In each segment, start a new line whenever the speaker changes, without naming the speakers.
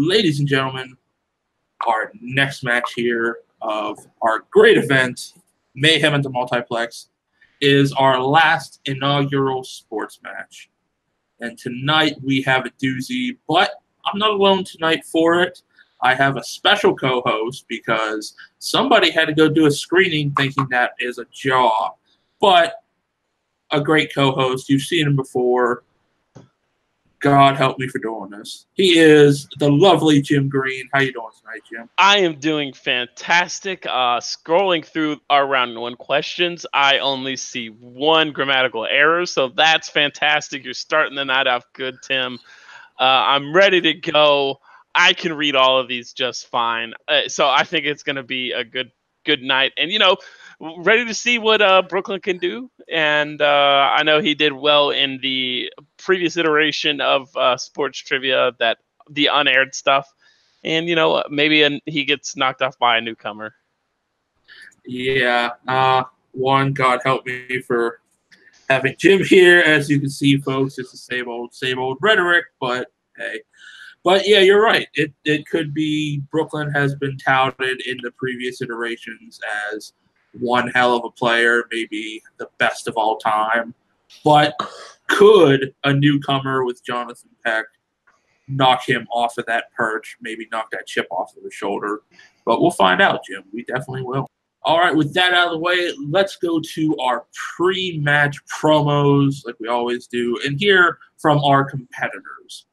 ladies and gentlemen, our next match here of our great event, Mayhem at the Multiplex, is our last inaugural sports match. And tonight we have a doozy, but I'm not alone tonight for it. I have a special co-host because somebody had to go do a screening thinking that is a job. But a great co-host. You've seen him before. God help me for doing this. He is the lovely Jim Green. How you doing tonight, Jim?
I am doing fantastic. Scrolling through our round one questions, I only see one grammatical error, so that's fantastic. You're starting the night off good, Tim. I'm ready to go. I can read all of these just fine. So I think it's going to be a good night. And, you know, ready to see what Brooklyn can do. And I know he did well in the previous iteration of sports trivia, that the unaired stuff. And, you know, maybe he gets knocked off by a newcomer.
Yeah. God help me for having Jim here. As you can see, folks, it's the same old rhetoric, but hey. But yeah, you're right. It could be Brooklyn has been touted in the previous iterations as one hell of a player, maybe the best of all time. But could a newcomer with Jonathan Peck knock him off of that perch, maybe knock that chip off of his shoulder? But we'll find out, Jim. We definitely will. All right, with that out of the way, let's go to our pre-match promos like we always do and hear from our competitors.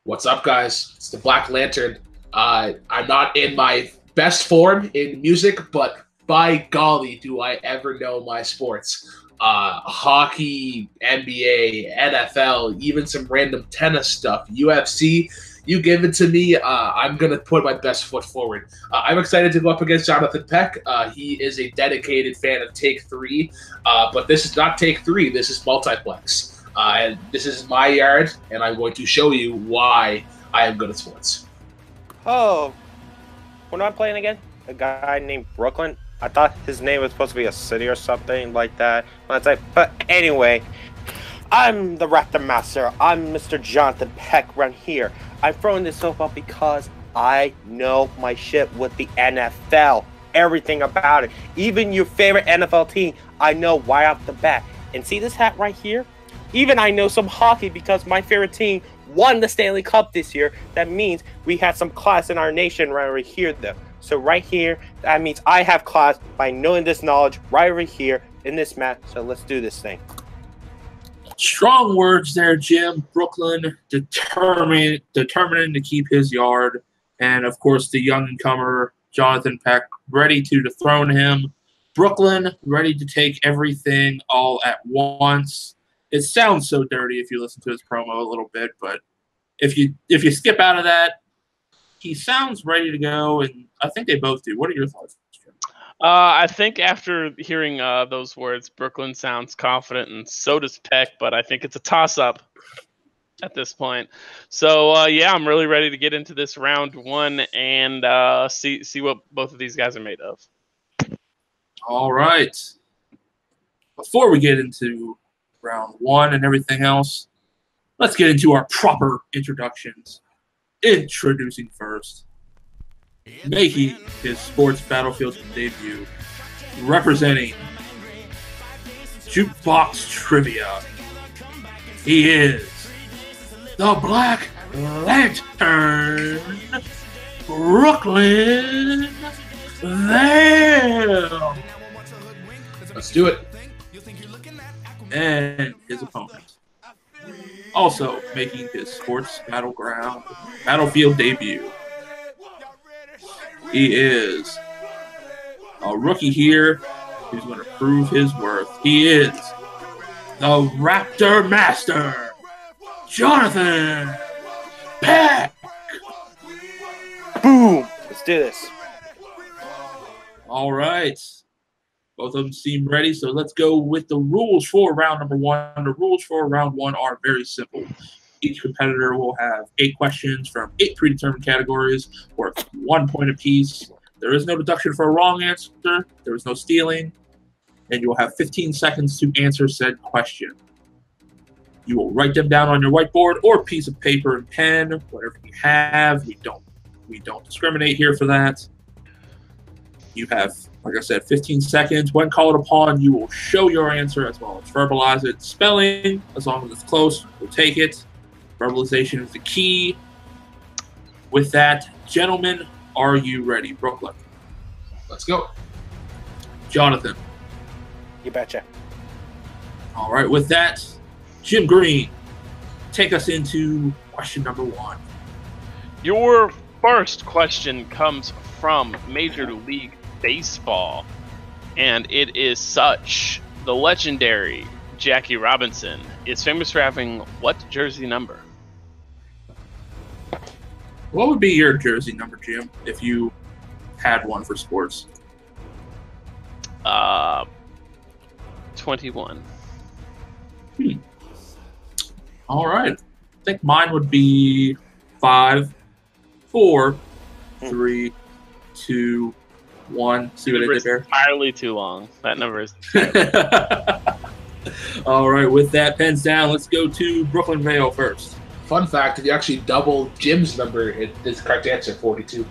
What's up, guys? It's the Black Lantern. I'm not in my best form in music, but by golly, do I ever know my sports. Hockey, NBA, NFL, even some random tennis stuff, UFC. You give it to me, I'm going to put my best foot forward. I'm excited to go up against Jonathan Peck. He is a dedicated fan of Take 3, but this is not Take 3. This is Multiplex. And this is my yard, and I'm going to show you why I am good at sports.
Oh, we're not playing again? A guy named Brooklyn? I thought his name was supposed to be a city or something like that. But anyway, I'm the Raptor Master. I'm Mr. Jonathan Peck right here. I'm throwing this soap up because I know my shit with the NFL. Everything about it. Even your favorite NFL team, I know right off the bat. And see this hat right here? Even I know some hockey because my favorite team won the Stanley Cup this year. That means we have some class in our nation right over here, though. So right here, that means I have class by knowing this knowledge right over here in this match. So let's do this thing.
Strong words there, Jim. Brooklyn determined to keep his yard. And, of course, the young newcomer, Jonathan Peck, ready to dethrone him. Brooklyn ready to take everything all at once. It sounds so dirty if you listen to his promo a little bit, but if you skip out of that, he sounds ready to go, and I think they both do. What are your thoughts, Jim?
I think after hearing those words, Brooklyn sounds confident, and so does Peck, but I think it's a toss-up at this point. So, yeah, I'm really ready to get into this round one and see what both of these guys are made of.
All right. Before we get into round one and everything else, let's get into our proper introductions. Introducing first, making his sports battlefield debut, representing Jukebox Trivia. He is the Black Lantern, Brooklyn Vail.
Let's do it.
And his opponent, also making his sports battlefield debut. He is a rookie here who's going to prove his worth. He is the Raptor Master, Jonathan Peck.
Boom! Let's do this.
All right. Both of them seem ready, so let's go with the rules for round number one. The rules for round one are very simple. Each competitor will have 8 questions from 8 predetermined categories worth 1 point apiece. There is no deduction for a wrong answer. There is no stealing. And you will have 15 seconds to answer said question. You will write them down on your whiteboard or piece of paper and pen, whatever you have. We don't We don't discriminate here for that. You have, like I said, 15 seconds. When called upon, you will show your answer as well as verbalize it. Spelling, as long as it's close, we'll take it. Verbalization is the key. With that, gentlemen, are you ready? Brooklyn.
Let's go.
Jonathan.
You betcha.
All right, with that, Jim Green, take us into question number 1.
Your first question comes from Major League Baseball, and it is such. The legendary Jackie Robinson is famous for having what jersey number?
What would be your jersey number, Jim, if you had one for sports?
21.
All right. I think mine would be 5, 4, 3, 2, 1. See what I did there?
Entirely too long. That number is.
All right. With that, pens down. Let's go to Brooklyn Vail first.
Fun fact, if you actually double Jim's number, it is the correct answer, 42.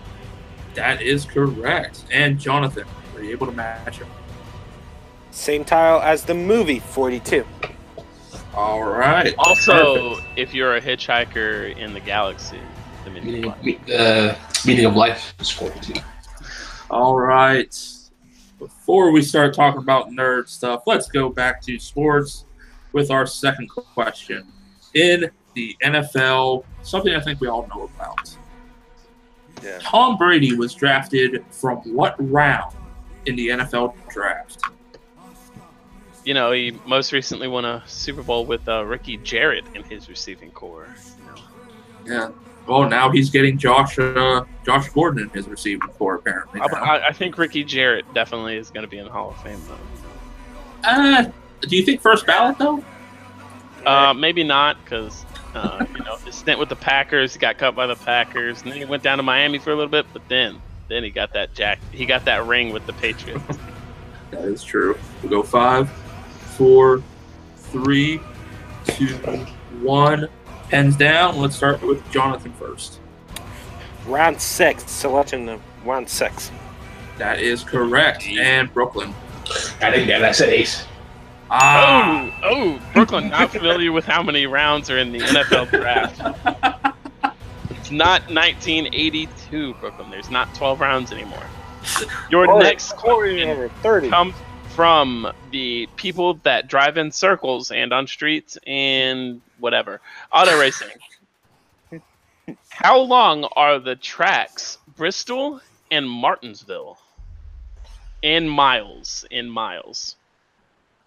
That is correct. And Jonathan, were you able to match him?
Same title as the movie, 42.
All right.
Also,
Perfect.
if you're a hitchhiker in the galaxy, the
Meaning of life is 42.
All right. Before we start talking about nerd stuff, let's go back to sports with our second question. In the NFL, something I think we all know about.
Yeah.
Tom Brady was drafted from what round in the NFL draft?
You know, he most recently won a Super Bowl with Ricky Jarrett in his receiving core.
Yeah. Well, now he's getting Josh Gordon in his receiving core, apparently.
I think Ricky Jarrett definitely is going to be in the Hall of Fame, though.
Do you think first ballot, though?
Maybe not, because his stint with the Packers, he got cut by the Packers, and then he went down to Miami for a little bit, but then he got that ring with the Patriots.
That is true. We'll go 5, 4, 3, 2, 1. Pens down. Let's start with Jonathan first.
Round 6. Selection of round 6.
That is correct. And Brooklyn.
I didn't get it. I said ace.
Oh, Brooklyn, not familiar with how many rounds are in the NFL draft. It's not 1982, Brooklyn. There's not 12 rounds anymore. Your next question
30.
comes from the people that drive in circles and on streets and whatever. Auto racing. How long are the tracks Bristol and Martinsville? In miles.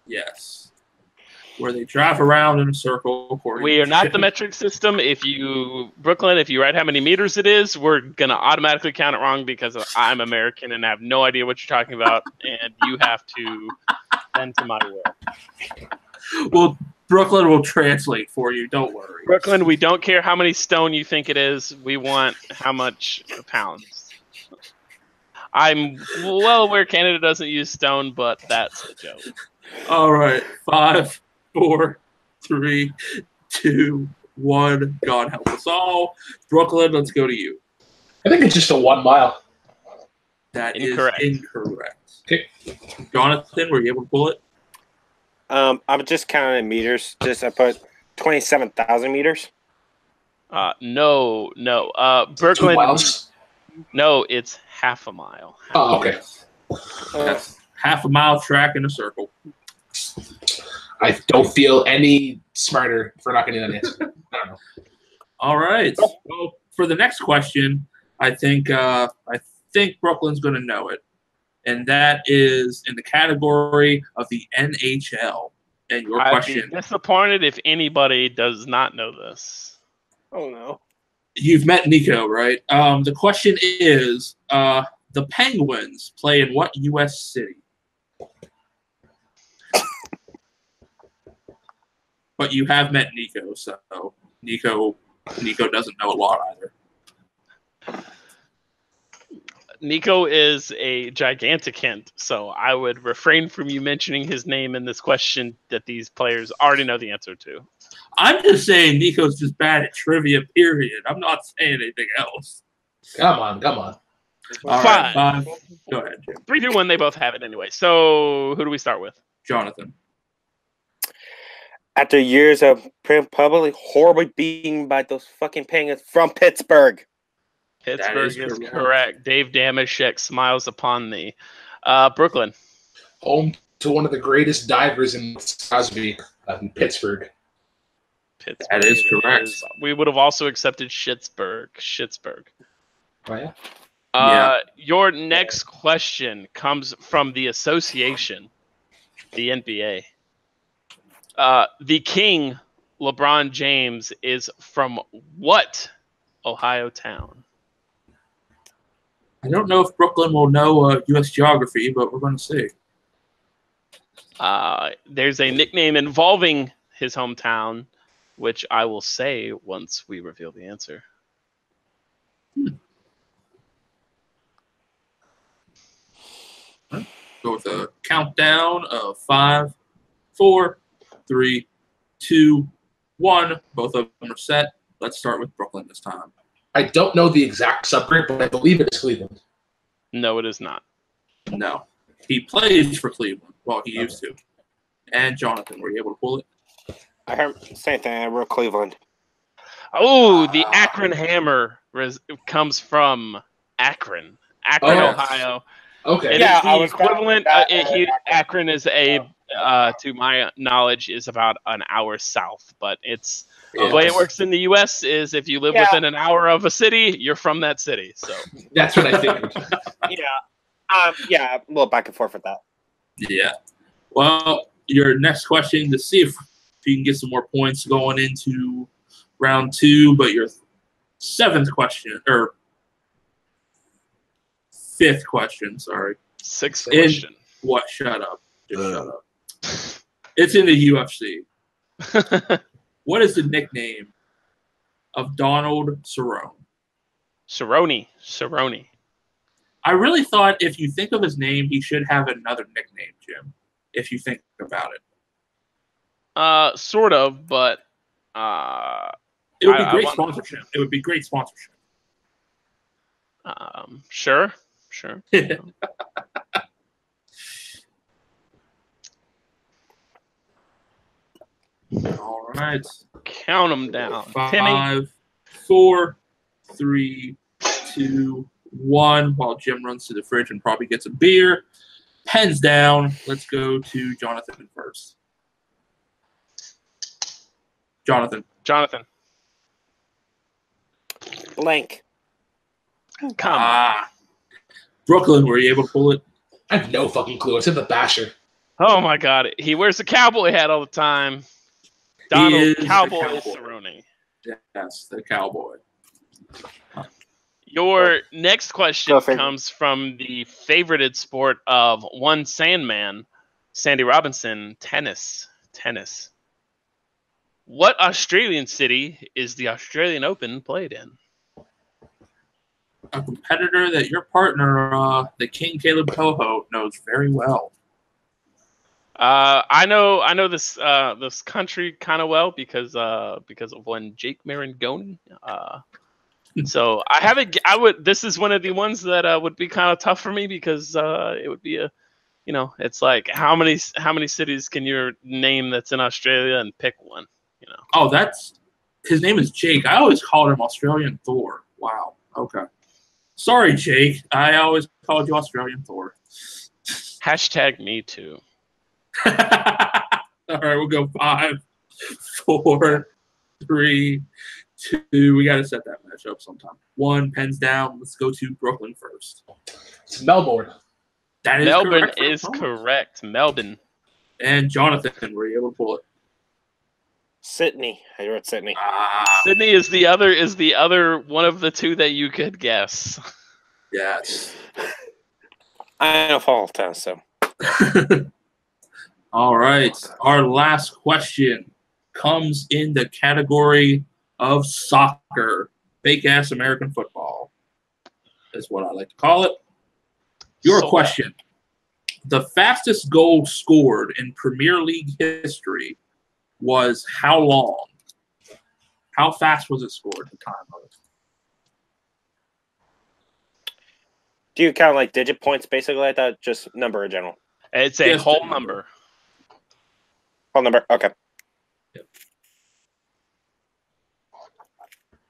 Yes. Where they drive around in a circle.
We are not the metric system. Brooklyn, if you write how many meters it is, we're going to automatically count it wrong because I'm American and I have no idea what you're talking about, and you have to bend to my will.
Well, Brooklyn will translate for you. Don't worry.
Brooklyn, we don't care how many stone you think it is. We want how much pounds. I'm well aware Canada doesn't use stone, but that's a joke.
All right. 5, 4, 3, 2, 1. God help us all. Brooklyn, let's go to you.
I think it's just a 1 mile.
That
Incorrect.
is incorrect.
Okay.
Jonathan, were you able to pull it?
I'm just counting in meters. I put 27,000 meters.
No.
2
Brooklyn.
miles?
No, it's half a mile.
Oh, okay.
That's half a mile track in a circle.
I don't feel any smarter for not getting that answer. I don't know.
All right. Well, for the next question, I think Brooklyn's going to know it, and that is in the category of the NHL. And your question:
I'd be disappointed if anybody does not know this.
Oh, no.
You've met Nico, right? The question is: the Penguins play in what U.S. city? But you have met Nico, so Nico doesn't know a lot either.
Nico is a gigantic hint, so I would refrain from you mentioning his name in this question that these players already know the answer to.
I'm just saying Nico's just bad at trivia, period. I'm not saying anything else.
Come on, come on.
All right, 5. Go ahead, Jim.
3, 2, 1. They both have it anyway. So who do we start with?
Jonathan.
After years of publicly horribly beaten by those fucking penguins from Pittsburgh.
Pittsburgh is correct. Dave Damashek smiles upon thee. Brooklyn.
Home to one of the greatest divers in Cosby, Pittsburgh.
That is correct.
We would have also accepted Schittsburg.
Oh, yeah?
Your next question comes from the association, the NBA. The King, LeBron James, is from what Ohio town?
I don't know if Brooklyn will know U.S. geography, but we're going to see.
There's a nickname involving his hometown, which I will say once we reveal the answer.
Go with a countdown of 5, 4, 3, 2, 1. Both of them are set. Let's start with Brooklyn this time.
I don't know the exact subgroup, but I believe it is Cleveland.
No, it is not.
No. He plays for Cleveland. Well, he used to. And Jonathan, were you able to pull it?
I heard the same thing. I wrote Cleveland.
Oh, the Akron Hammer comes from Akron, Ohio.
Okay.
It is the equivalent. Akron is to my knowledge, is about an hour south. But it's the way it works in the U.S. is if you live within an hour of a city, you're from that city. So
that's what I figured.
Yeah, a little back and forth with that.
Yeah. Well, your next question to see if you can get some more points going into round 2, but your 7th question or 5th question, sorry.
6th question.
What? Shut up. Just shut up. It's in the UFC. What is the nickname of Donald Cerrone?
Cerrone.
I really thought if you think of his name, he should have another nickname, Jim, if you think about it.
Sort of, but
it would be great sponsorship. It would be great sponsorship.
Sure.
All right.
Count them down.
5, 4, 3, 2, 1. While Jim runs to the fridge and probably gets a beer. Pens down. Let's go to Jonathan first. Jonathan.
Blank.
Come on.
Brooklyn, were you able to pull it?
I have no fucking clue. It's in the Basher.
Oh my God. He wears the cowboy hat all the time. Donald Cowboy Cerrone.
Yes, the cowboy.
Your next question comes from the favorited sport of one Sandman, Sandy Robinson, tennis. What Australian city is the Australian Open played in?
A competitor that your partner, the King Caleb Coho, knows very well.
I know this country kind of well because of one Jake Marangoni. So I haven't. This is one of the ones that would be kind of tough for me because it would be it's like how many cities can you name that's in Australia and pick one.
Oh, his name is Jake. I always called him Australian Thor. Wow. Okay. Sorry, Jake. I always called you Australian Thor.
Hashtag me too.
All right, we'll go 5, 4, 3, 2. We got to set that match up sometime. 1, pens down. Let's go to Brooklyn first.
It's Melbourne.
That is
Melbourne
correct.
is correct. Melbourne.
And Jonathan, were you able to pull it?
Sydney. I wrote Sydney.
Sydney is the other one of the two that you could guess.
Yes.
I know fall town, so.
All right. Our last question comes in the category of soccer. Fake-ass American football is what I like to call it. Your question. The fastest goal scored in Premier League history was how long? How fast was it scored? The time of it.
Do you count like digit points, basically like that? Just number in general?
It's a whole number.
Whole number. Okay.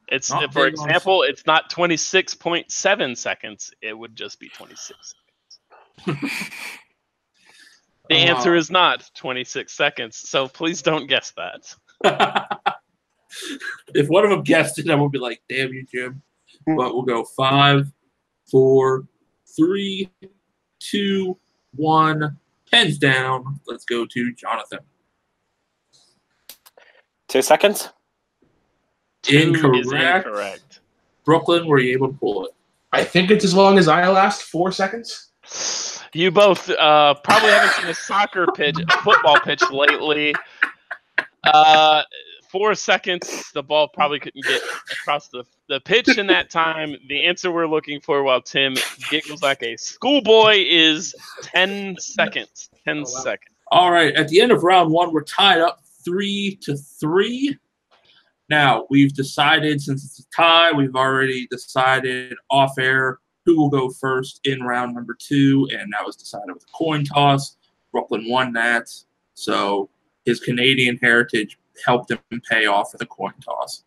It's for example, it's not 26.7 seconds. It would just be 26 seconds. The answer is not 26 seconds, so please don't guess that.
If one of them guessed it, I will be like, damn you, Jim. But we'll go 5, 4, 3, 2, 1. Pens down. Let's go to Jonathan.
2 seconds?
Incorrect. Brooklyn, were you able to pull it?
I think it's as long as I last, 4 seconds.
You both probably haven't seen a football pitch lately. 4 seconds, the ball probably couldn't get across the pitch in that time. The answer we're looking for while Tim giggles like a schoolboy is 10 seconds. 10 seconds.
All right. At the end of round 1, we're tied up 3-3. Now, we've decided, since it's a tie, we've already decided off air who will go first in round number 2, and that was decided with a coin toss. Brooklyn won that, so his Canadian heritage helped him pay off for the coin toss.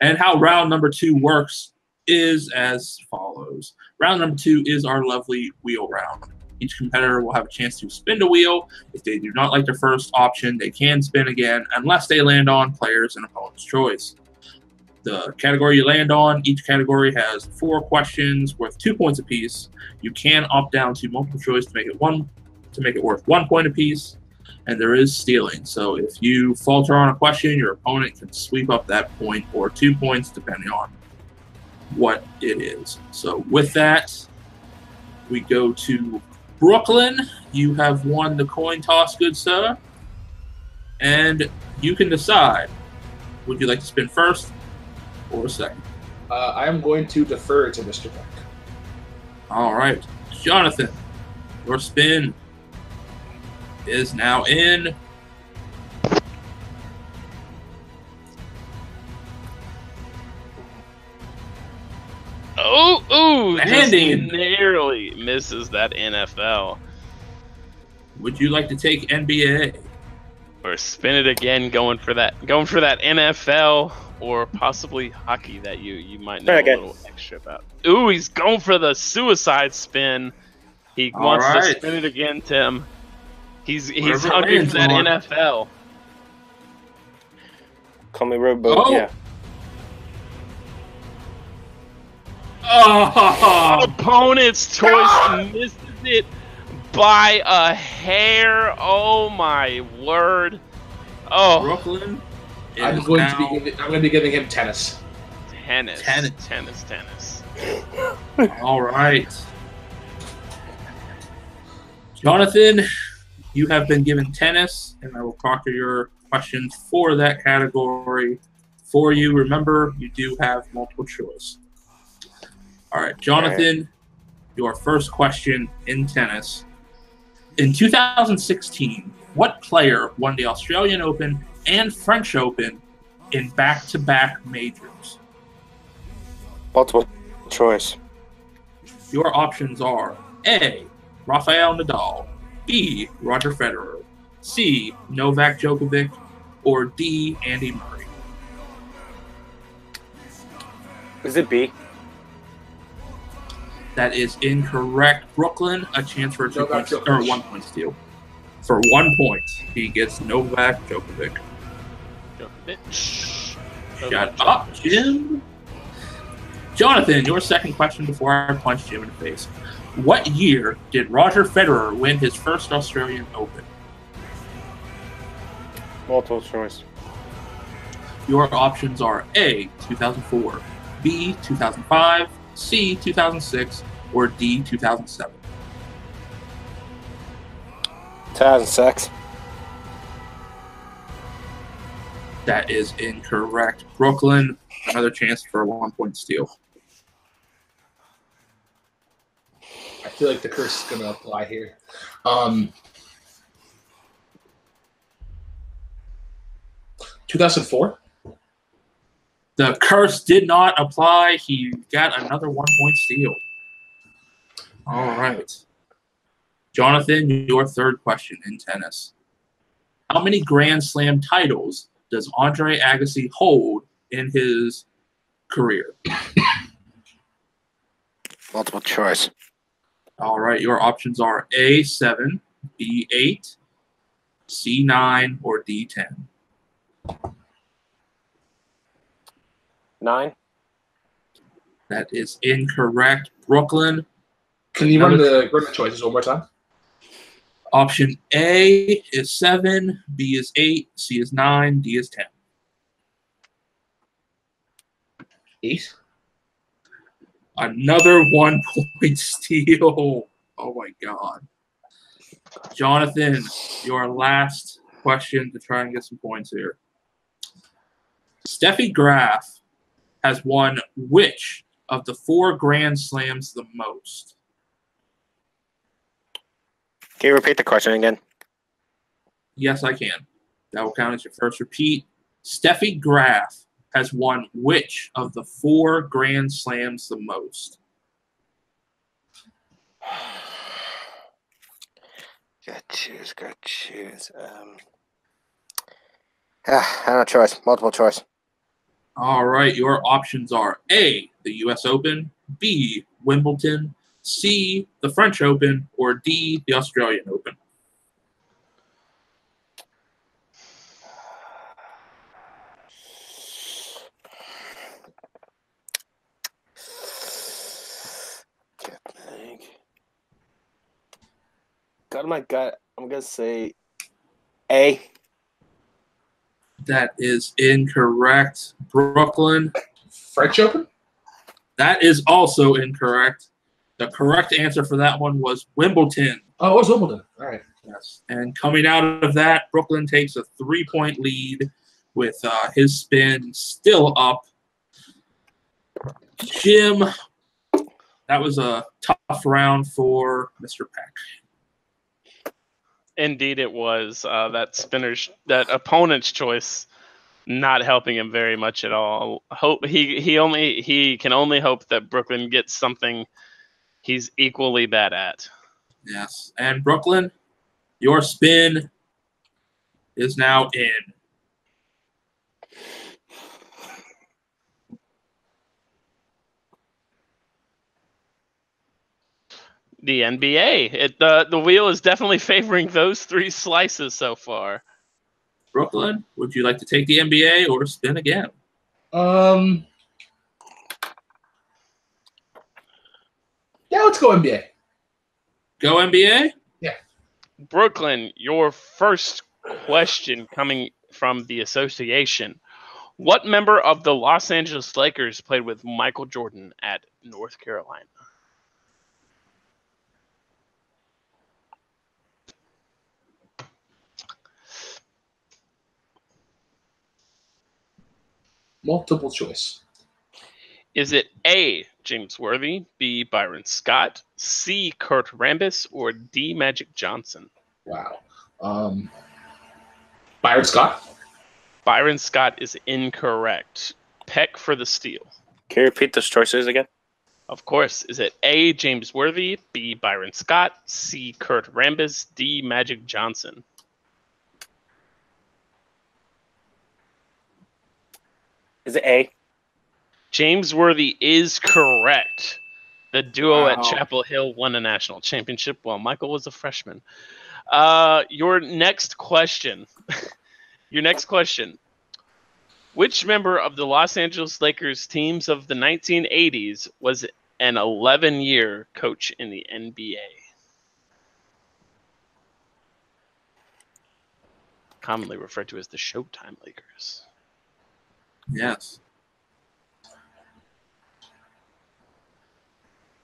And how round number 2 works is as follows. Round number 2 is our lovely wheel round. Each competitor will have a chance to spin the wheel. If they do not like their first option, they can spin again unless they land on players and opponent's choice. The category you land on, each category has 4 questions worth 2 points apiece. You can opt down to multiple choice to make it worth 1 point apiece. And there is stealing. So if you falter on a question, your opponent can sweep up that point or 2 points depending on what it is. So with that, we go to Brooklyn. You have won the coin toss, good sir. And you can decide, would you like to spin first or second?
I am going to defer to Mr. Peck.
All right. Jonathan, your spin is now in.
Landing. Just narrowly misses that NFL.
Would you like to take NBA?
Or spin it again, going for that NFL or possibly hockey that you might know a little extra about. Ooh, he's going for the suicide spin. He wants to spin it again, Tim. He's hungry for that NFL.
Call me Robo. Yeah.
Opponent's choice misses it by a hair. Oh my word! Oh,
Brooklyn.
I'm going to be giving him tennis.
Tennis.
All right, Jonathan, you have been given tennis, and I will proctor your questions for that category for you. Remember, you do have multiple choice. All right, Jonathan, your first question in tennis. In 2016, what player won the Australian Open and French Open in back-to-back majors?
Multiple choice.
Your options are A, Rafael Nadal, B, Roger Federer, C, Novak Djokovic, or D, Andy Murray.
Is it B?
That is incorrect. Brooklyn, a chance for a 1 point steal. For 1 point, he gets Novak Djokovic. Shut up, Jim. Jonathan, your second question before I punch Jim in the face. What year did Roger Federer win his first Australian Open?
Multiple choice.
Your options are A, 2004, B, 2005, C, 2006, or D, 2007.
2006.
That is incorrect. Brooklyn, another chance for a 1 point steal.
I feel like the curse is going to apply here. 2004?
The curse did not apply. He got another 1 point steal. All right. Jonathan, your third question in tennis. How many Grand Slam titles does Andre Agassi hold in his career?
Multiple choice.
All right. Your options are A7, B8, C9, or D10.
9.
That is incorrect. Brooklyn.
Can you run the choices one more time?
Option A is 7, B is 8, C is 9, D is 10.
8.
Another 1-point steal. Oh my God. Jonathan, your last question to try and get some points here. Steffi Graf has won which of the 4 Grand Slams the most?
Can you repeat the question again?
Yes, I can. That will count as your first repeat. Steffi Graf has won which of the 4 Grand Slams the most?
Gotta choose. I don't know, choice. Multiple choice.
All right, your options are A, the U.S. Open, B, Wimbledon, C, the French Open, or D, the Australian Open.
Got my gut. I'm gonna say A.
That is incorrect. Brooklyn.
French Open?
That is also incorrect. The correct answer for that one was Wimbledon.
Oh, it was Wimbledon. All right.
Yes. And coming out of that, Brooklyn takes a 3-point lead with his spin still up. Jim, that was a tough round for Mr. Peck.
Indeed, it was. That opponent's choice, not helping him very much at all. He can only hope that Brooklyn gets something he's equally bad at.
Yes, and Brooklyn, your spin is now in.
The NBA. The wheel is definitely favoring those 3 slices so far.
Brooklyn, would you like to take the NBA or spin again?
Yeah, let's go NBA.
Go NBA?
Yeah.
Brooklyn, your first question coming from the association. What member of the Los Angeles Lakers played with Michael Jordan at North Carolina?
Multiple choice.
Is it A, James Worthy, B, Byron Scott, C, Kurt Rambis, or D, Magic Johnson?
Wow. Byron Scott?
Byron Scott is incorrect. Peck for the steal.
Can you repeat those choices again?
Of course. Is it A, James Worthy, B, Byron Scott, C, Kurt Rambis, D, Magic Johnson?
Is it A?
James Worthy is correct. The duo at
Wow.
Chapel Hill won a national championship while Michael was a freshman. Your next question. Which member of the Los Angeles Lakers teams of the 1980s was an 11-year coach in the NBA? Commonly referred to as the Showtime Lakers.
Yes.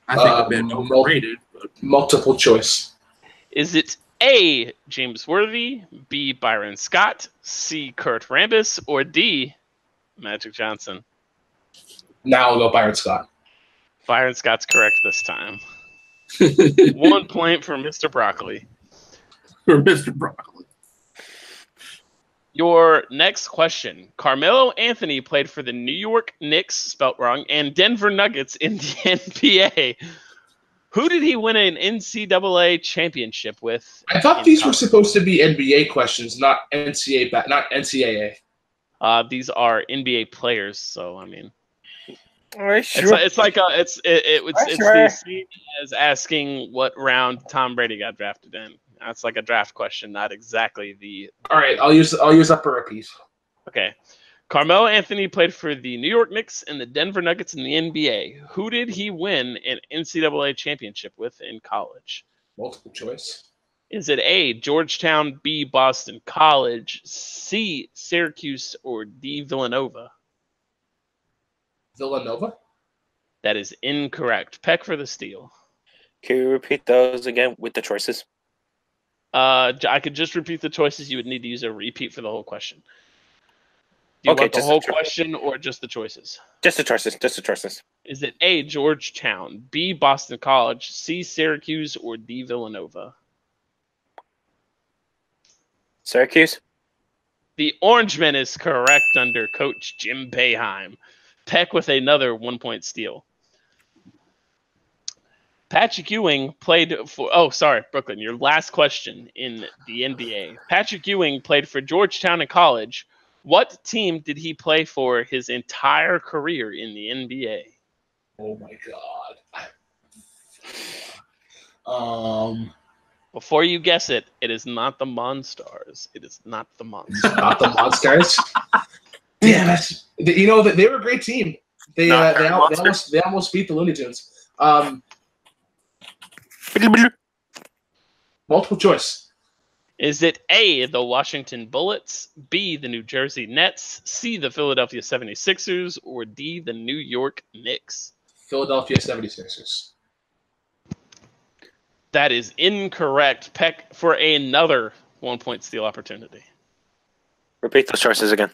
I think a bit overrated. But
Multiple choice.
Is it A, James Worthy, B, Byron Scott, C, Kurt Rambis, or D, Magic Johnson?
Now we'll go Byron Scott.
Byron Scott's correct this time. 1 point for Mr. Broccoli.
for Mr. Broccoli.
Your next question. Carmelo Anthony played for the New York Knicks, spelt wrong, and Denver Nuggets in the NBA. Who did he win an NCAA championship with?
I thought these were supposed to be NBA questions, not NCAA.
These are NBA players, so I mean,
Sure.
it's the same as asking what round Tom Brady got drafted in. That's like a draft question, not exactly the.
All right, I'll use up a repeat.
Okay. Carmelo Anthony played for the New York Knicks and the Denver Nuggets in the NBA. Who did he win an NCAA championship with in college?
Multiple choice.
Is it A, Georgetown, B, Boston College, C, Syracuse, or D, Villanova?
Villanova?
That is incorrect. Peck for the steal.
Can you repeat those again with the choices?
I could just repeat the choices. You would need to use a repeat for the whole question. Do you want the whole question or just the choices?
Just the choices. Just the choices.
Is it A, Georgetown, B, Boston College, C, Syracuse, or D, Villanova?
Syracuse?
The Orangeman is correct under Coach Jim Boeheim. Peck with another 1-point steal. Patrick Ewing played for... Oh, sorry, Brooklyn. Your last question in the NBA. Patrick Ewing played for Georgetown in college. What team did he play for his entire career in the NBA?
Oh, my God.
Before you guess it, it is not the Monstars. It is not the Monstars.
Not the Monstars? Damn it. You know, they were a great team. They almost beat the Looney Tunes. Multiple choice.
Is it A, the Washington Bullets, B, the New Jersey Nets, C, the Philadelphia 76ers, or D, the New York Knicks?
Philadelphia 76ers.
That is incorrect. Peck for another 1-point steal opportunity.
Repeat those choices again.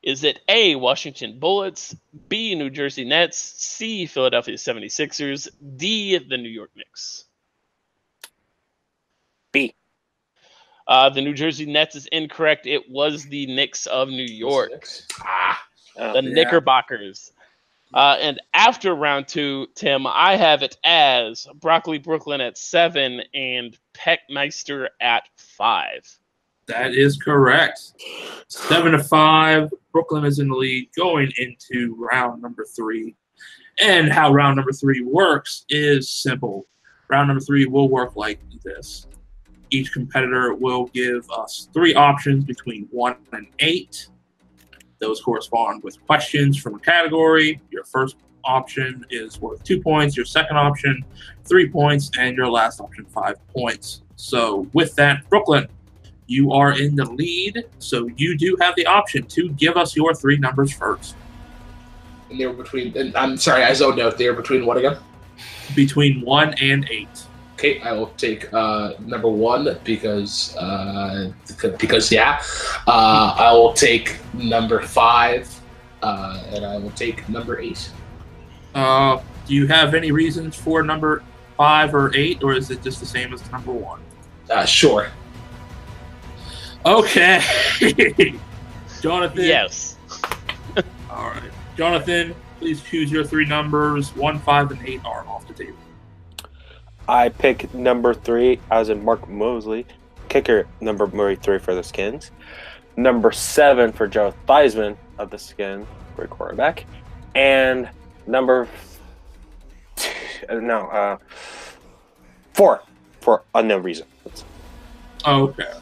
Is it A, Washington Bullets, B, New Jersey Nets, C, Philadelphia 76ers, D, the New York Knicks?
B.
The New Jersey Nets is incorrect. It was the Knicks of New York. The Knickerbockers. And after round 2, Tim, I have it as Broccoli Brooklyn at 7 and Peck Meister at 5.
That is correct. 7-5. Brooklyn is in the lead going into round number 3. And how round number 3 works is simple. Round number 3 will work like this. Each competitor will give us 3 options between 1 and 8. Those correspond with questions from a category. Your first option is worth 2 points. Your second option, 3 points. And your last option, 5 points. So with that, Brooklyn, you are in the lead. So you do have the option to give us your 3 numbers first.
And they were between, and I'm sorry, I zoned out. They were between what again?
Between 1 and 8.
Okay, I will take number 1 because yeah. I will take number 5, and I will take number 8.
Do you have any reasons for number 5 or 8, or is it just the same as number 1?
Sure.
Okay. Jonathan.
Yes.
All right. Jonathan, please choose your 3 numbers. 1, 5, and 8 are off the table.
I pick number 3, as in Mark Mosley. Kicker, number 3 for the Skins. Number 7 for Joe Theismann of the Skins, great quarterback. And number 4 for unknown reason.
Okay.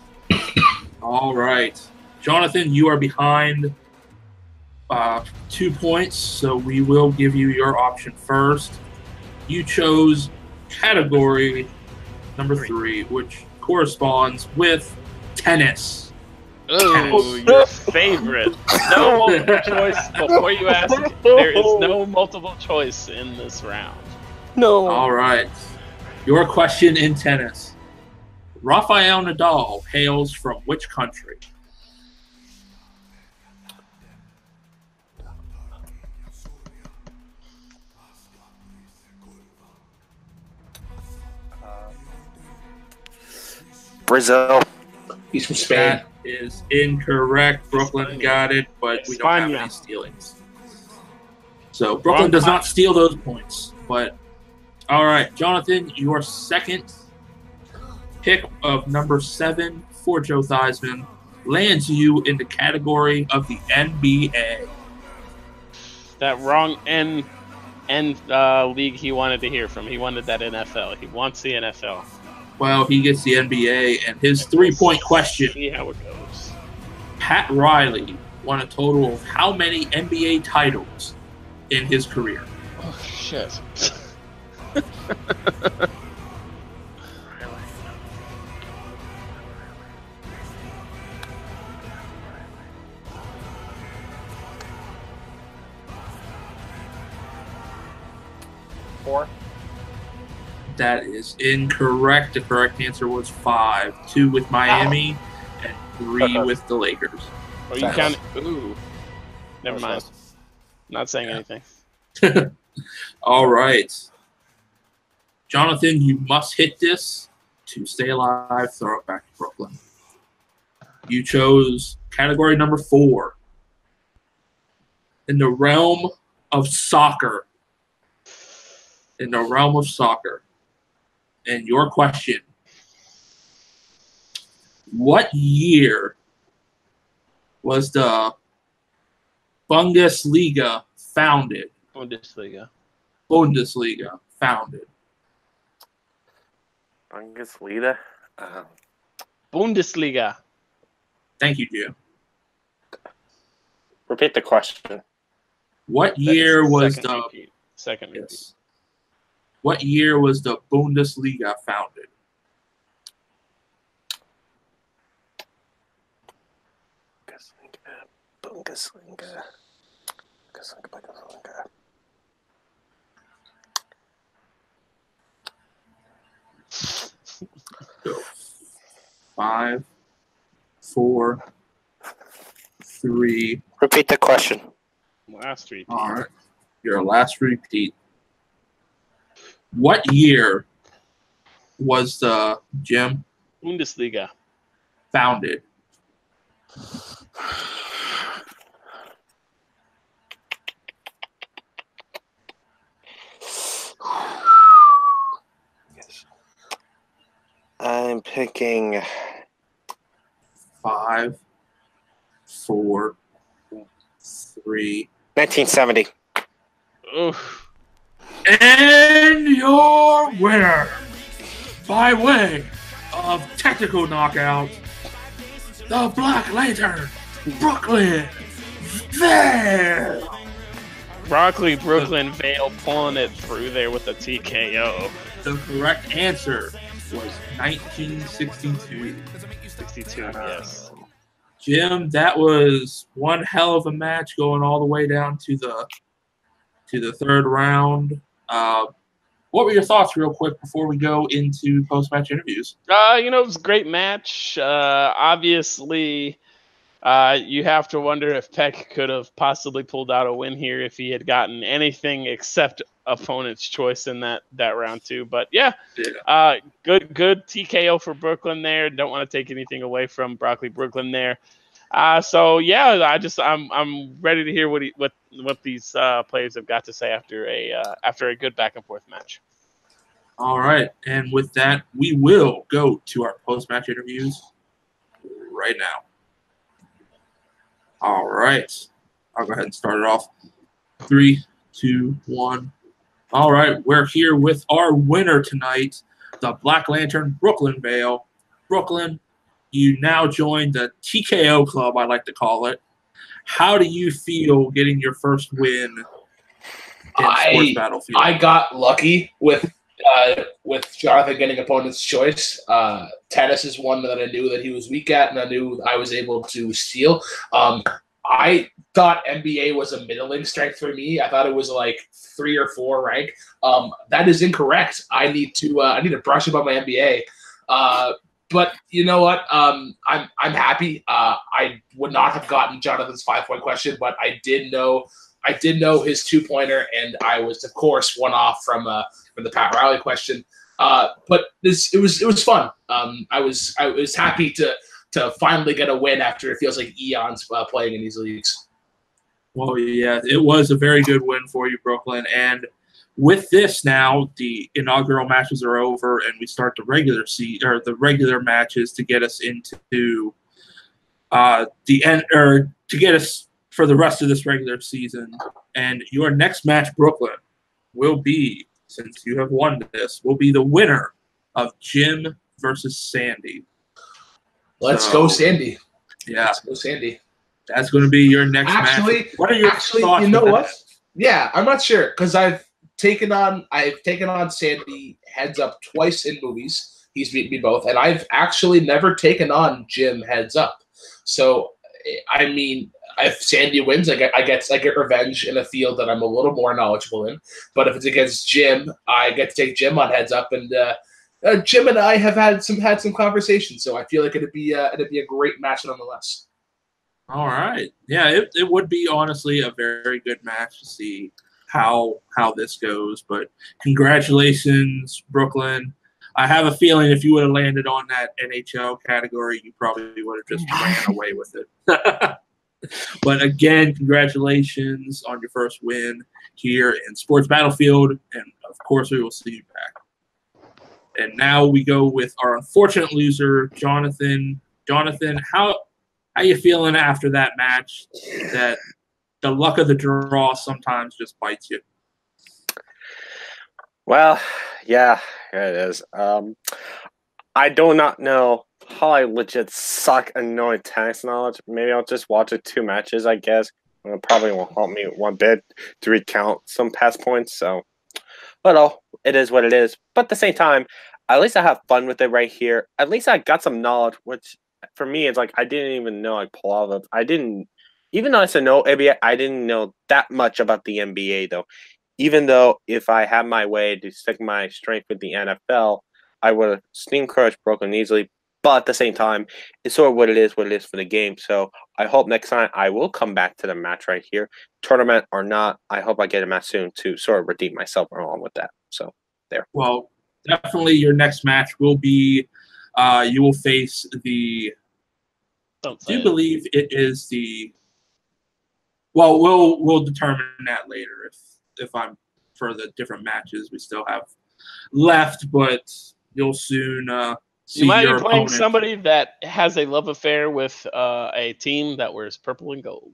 All right. Jonathan, you are behind 2 points, so we will give you your option first. You chose category number 3, which corresponds with tennis.
Oh, your favorite. No multiple choice. Before you ask, there is no multiple choice in this round.
No.
All right. Your question in tennis. Rafael Nadal hails from which country?
Brazil.
He's from Spain.
That is incorrect. Brooklyn got it, but we don't have any stealings. So Brooklyn does not steal those points, but All right, Jonathan, your second pick of number 7 for Joe Theismann lands you in the category of the NBA.
That wrong N league he wanted to hear from. He wanted that NFL. He wants the NFL.
Well, he gets the NBA, and his 3-point question.
See how it goes.
Pat Riley won a total of how many NBA titles in his career?
Oh, shit.
That is incorrect. The correct answer was 5. 2 with Miami and 3 with the Lakers.
Oh, you counted? Ooh. Never mind. Not saying anything.
All right. Jonathan, you must hit this to stay alive. Throw it back to Brooklyn. You chose category number 4. In the realm of soccer. In the realm of soccer. And your question, what year was the Bundesliga founded?
Bundesliga
founded.
Bundesliga?
Bundesliga.
Thank you, Jim.
Repeat the question.
What year was the
second repeat?
Yes. What year was the Bundesliga founded?
Bundesliga.
Go. 5, 4, 3.
Repeat the question.
Last repeat.
All right. Your last repeat. What year was the Jim
Bundesliga
founded?
I'm picking
5, 4, 3.
1970.
Oof.
And your winner, by way of technical knockout, the Black Lantern, Brooklyn Vail.
Brooklyn Vail pulling it through there with the TKO.
The correct answer was 1962.
62, yes.
Jim, that was one hell of a match going all the way down to the third round. What were your thoughts real quick before we go into post-match interviews?
It was a great match. Obviously, you have to wonder if Peck could have possibly pulled out a win here if he had gotten anything except opponent's choice in that round too. But yeah. Good TKO for Brooklyn there. Don't want to take anything away from Brooklyn there. So yeah, I'm ready to hear what these players have got to say after a good back and forth match.
All right, and with that, we will go to our post-match interviews right now. All right, I'll go ahead and start it off. 3, 2, 1. All right, we're here with our winner tonight, the Black Lantern, Brooklyn Vail. Brooklyn, you now join the TKO club, I like to call it. How do you feel getting your first win in Sports Battlefield?
I got lucky with Jonathan getting opponent's choice. Tennis is one that I knew that he was weak at, and I knew I was able to steal. I thought NBA was a middling strength for me. I thought it was like 3 or 4 rank. That is incorrect. I need to brush up on my NBA. But you know what? I'm happy. I would not have gotten Jonathan's 5-point question, but I did know his 2-pointer, and I was of course one off from the Pat Riley question. But it was fun. I was happy to finally get a win after it feels like eons playing in these leagues.
Well, yeah, it was a very good win for you, Brooklyn. And with this now, the inaugural matches are over, and we start the regular matches to get us into the end, or to get us for the rest of this regular season. And your next match, Brooklyn, will be, since you have won this, will be the winner of Jim versus Sandy.
Let's go, Sandy.
Yeah,
let's go, Sandy.
That's going to be your next match. What are your thoughts?
You know what? Yeah, I'm not sure because I've taken on Sandy heads up twice in movies. He's beaten me both, and I've actually never taken on Jim heads up. So, I mean, if Sandy wins, I get revenge in a field that I'm a little more knowledgeable in. But if it's against Jim, I get to take Jim on heads up, and Jim and I have had some conversations. So I feel like it'd be a great match nonetheless.
All right, yeah, it would be honestly a very good match to see how this goes. But congratulations, Brooklyn. I have a feeling if you would have landed on that NHL category, you probably would have just ran away with it. But again, congratulations on your first win here in Sports Battlefield, and of course, we will see you back. And now we go with our unfortunate loser, Jonathan. Jonathan, how you feeling after that match? That the luck of the draw sometimes just bites you.
Well, yeah, here it is. I do not know how I legit suck at knowing tennis knowledge. Maybe I'll just watch it 2 matches, I guess. It probably won't help me one bit to recount some past points. So, but oh, it is what it is. But at the same time, at least I have fun with it right here. At least I got some knowledge, which for me, it's like I didn't even know like Palavov. I didn't, even though I said no NBA, I didn't know that much about the NBA though. Even though if I had my way to stick my strength with the NFL, I would have steam crushed Brooklyn easily. But at the same time, it's sort of what it is for the game. So I hope next time I will come back to the match right here. Tournament or not, I hope I get a match soon to sort of redeem myself along with that. So there.
Well, definitely your next match will be you will face the do you believe it is the well we'll determine that later if I'm for the different matches we still have left, but you'll soon see
you might
your
be playing
opponent.
somebody that has a love affair with a team that wears purple and gold.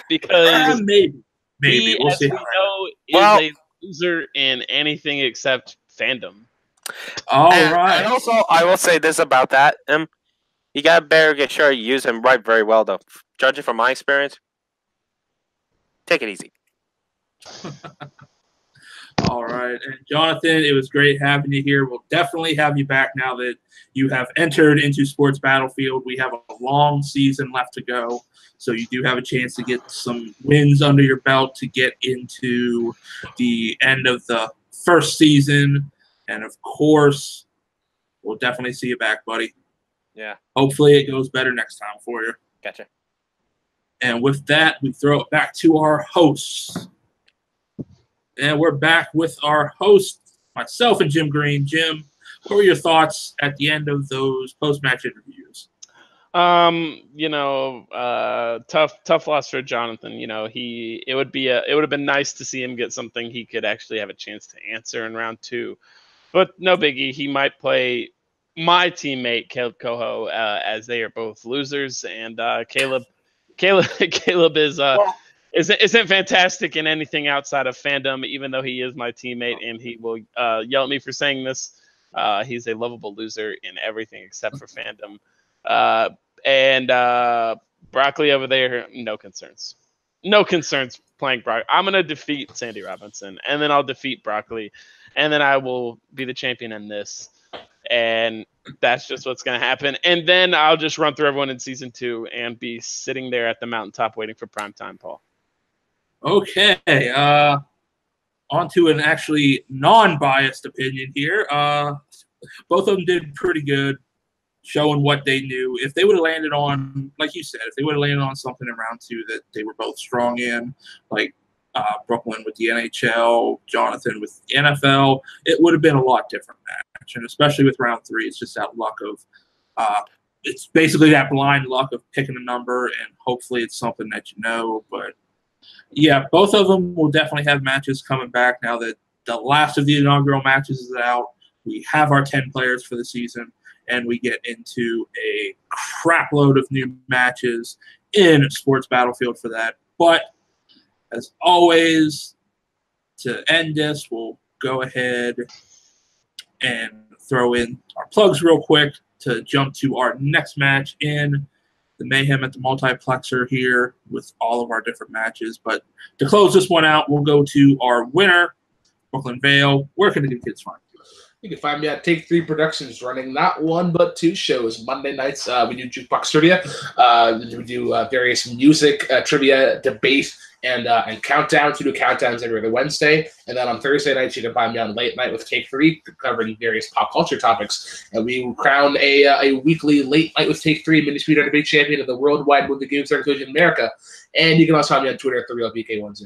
Because
maybe
he,
we'll
as
see.
we know, is a loser in anything except fandom.
All right.
And also, I will say this about that. You got to better get sure you use him right very well, though. Judging from my experience, take it easy.
All right. And Jonathan, it was great having you here. We'll definitely have you back now that you have entered into Sports Battlefield. We have a long season left to go, so you do have a chance to get some wins under your belt to get into the end of the first season. And, of course, we'll definitely see you back, buddy.
Yeah.
Hopefully it goes better next time for you.
Gotcha.
And with that, we throw it back to our hosts. And we're back with our hosts, myself and Jim Green. Jim, what were your thoughts at the end of those post-match interviews?
Tough loss for Jonathan. It would have been nice to see him get something he could actually have a chance to answer in round 2. But no biggie. He might play my teammate Caleb Coho as they are both losers, and Caleb is isn't fantastic in anything outside of fandom, even though he is my teammate, and he will yell at me for saying this. He's a lovable loser in everything except for fandom. And Broccoli over there, no concerns. No concerns playing Broccoli. I'm going to defeat Sandy Robinson, and then I'll defeat Broccoli, and then I will be the champion in this. And that's just what's going to happen. And then I'll just run through everyone in Season 2 and be sitting there at the mountaintop waiting for primetime, Paul.
Okay. On to an actually non-biased opinion here. Both of them did pretty good, showing what they knew. If they would have landed on, like you said, if they would have landed on something in round 2 that they were both strong in, like Brooklyn with the NHL, Jonathan with the NFL, it would have been a lot different match. And especially with round 3, it's just that luck of it's basically that blind luck of picking a number, and hopefully it's something that you know. But yeah, both of them will definitely have matches coming back now that the last of the inaugural matches is out. We have our 10 players for the season, and we get into a crap load of new matches in Sports Battlefield for that. But as always, to end this, we'll go ahead and throw in our plugs real quick to jump to our next match in the Mayhem at the Multiplexer here with all of our different matches. But to close this one out, we'll go to our winner, Brooklyn Vail. Where can the good kids find you?
You can find me at Take 3 Productions, running not one but two shows. Monday nights, we do Jukebox trivia. We do various music trivia, debate, and countdowns. We do countdowns every other Wednesday. And then on Thursday nights, you can find me on Late Night with Take 3, covering various pop culture topics. And we crown a weekly Late Night with Take 3 mini speed debate champion of the worldwide movie game star in America. And you can also find me on Twitter at TheRealVK10.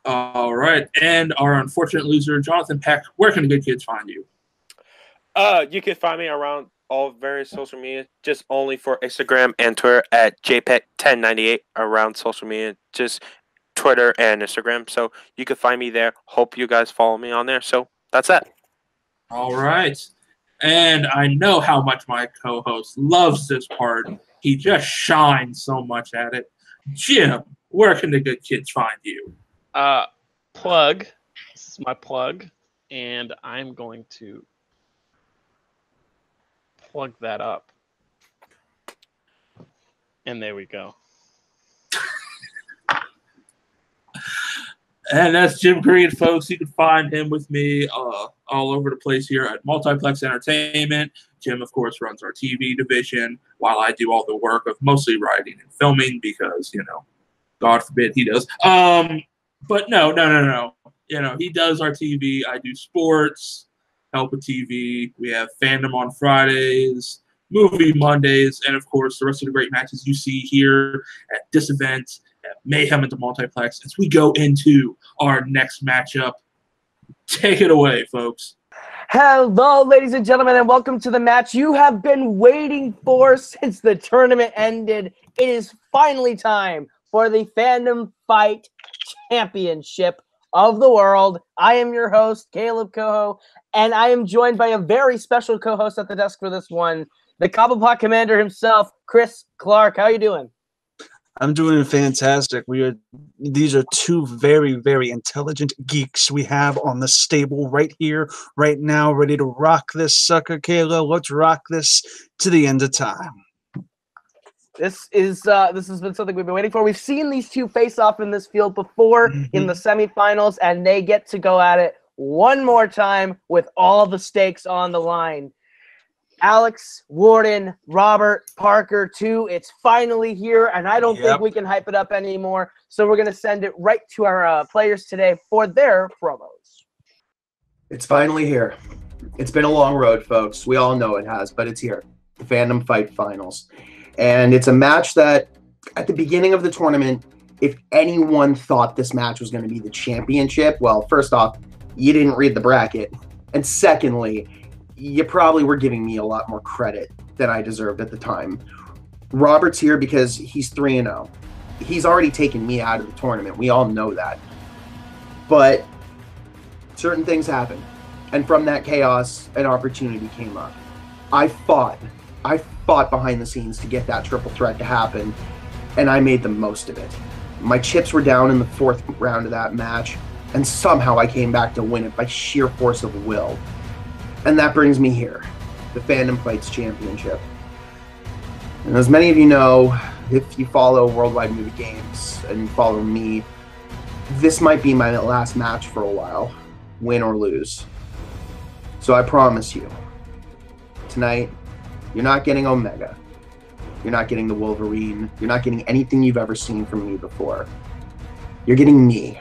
All right. And our unfortunate loser, Jonathan Peck, where can the good kids find you?
You can find me around all various social media, just only for Instagram and Twitter at JPEG1098 around social media, just Twitter and Instagram. So you can find me there. Hope you guys follow me on there. So that's it.
All right. And I know how much my co-host loves this part. He just shines so much at it. Jim, where can the good kids find you?
Plug. This is my plug, and I'm going to plug that up. And there we go.
And that's Jim Green, folks. You can find him with me all over the place here at Multiplex Entertainment. Jim, of course, runs our TV division while I do all the work of mostly writing and filming because, you know, God forbid he does. But no. You know, he does our TV. I do sports, help with TV. We have Fandom on Fridays, Movie Mondays, and, of course, the rest of the great matches you see here at this event at Mayhem at the Multiplex as we go into our next matchup. Take it away, folks.
Hello, ladies and gentlemen, and welcome to the match you have been waiting for since the tournament ended. It is finally time for the Fandom Fight Championship of the world. I am your host, Caleb Coho, and I am joined by a very special co-host at the desk for this one, the Cobblepot Commander himself, Chris Clark. How are you doing?
I'm doing fantastic. These are two very, very intelligent geeks we have on the stable right here, right now, ready to rock this sucker, Kayla. Let's rock this to the end of time.
This has been something we've been waiting for. We've seen these two face off in this field before in the semifinals, and they get to go at it one more time with all the stakes on the line. Alex, Worden, Robert, Parker, too. It's finally here, and I don't think we can hype it up anymore. So we're going to send it right to our players today for their promos.
It's finally here. It's been a long road, folks. We all know it has, but it's here. The Fandom Fight Finals. And it's a match that, at the beginning of the tournament, if anyone thought this match was going to be the championship, well, first off, you didn't read the bracket. And secondly, you probably were giving me a lot more credit than I deserved at the time. Robert's here because he's 3-0. He's already taken me out of the tournament. We all know that. But certain things happen. And from that chaos, an opportunity came up. I fought behind the scenes to get that triple threat to happen, and I made the most of it. My chips were down in the fourth round of that match, and somehow I came back to win it by sheer force of will. And that brings me here, the Fandom Fights Championship. And as many of you know, if you follow Worldwide Movie Games and follow me, this might be my last match for a while, win or lose. So I promise you, tonight, you're not getting Omega. You're not getting the Wolverine. You're not getting anything you've ever seen from me before. You're getting me,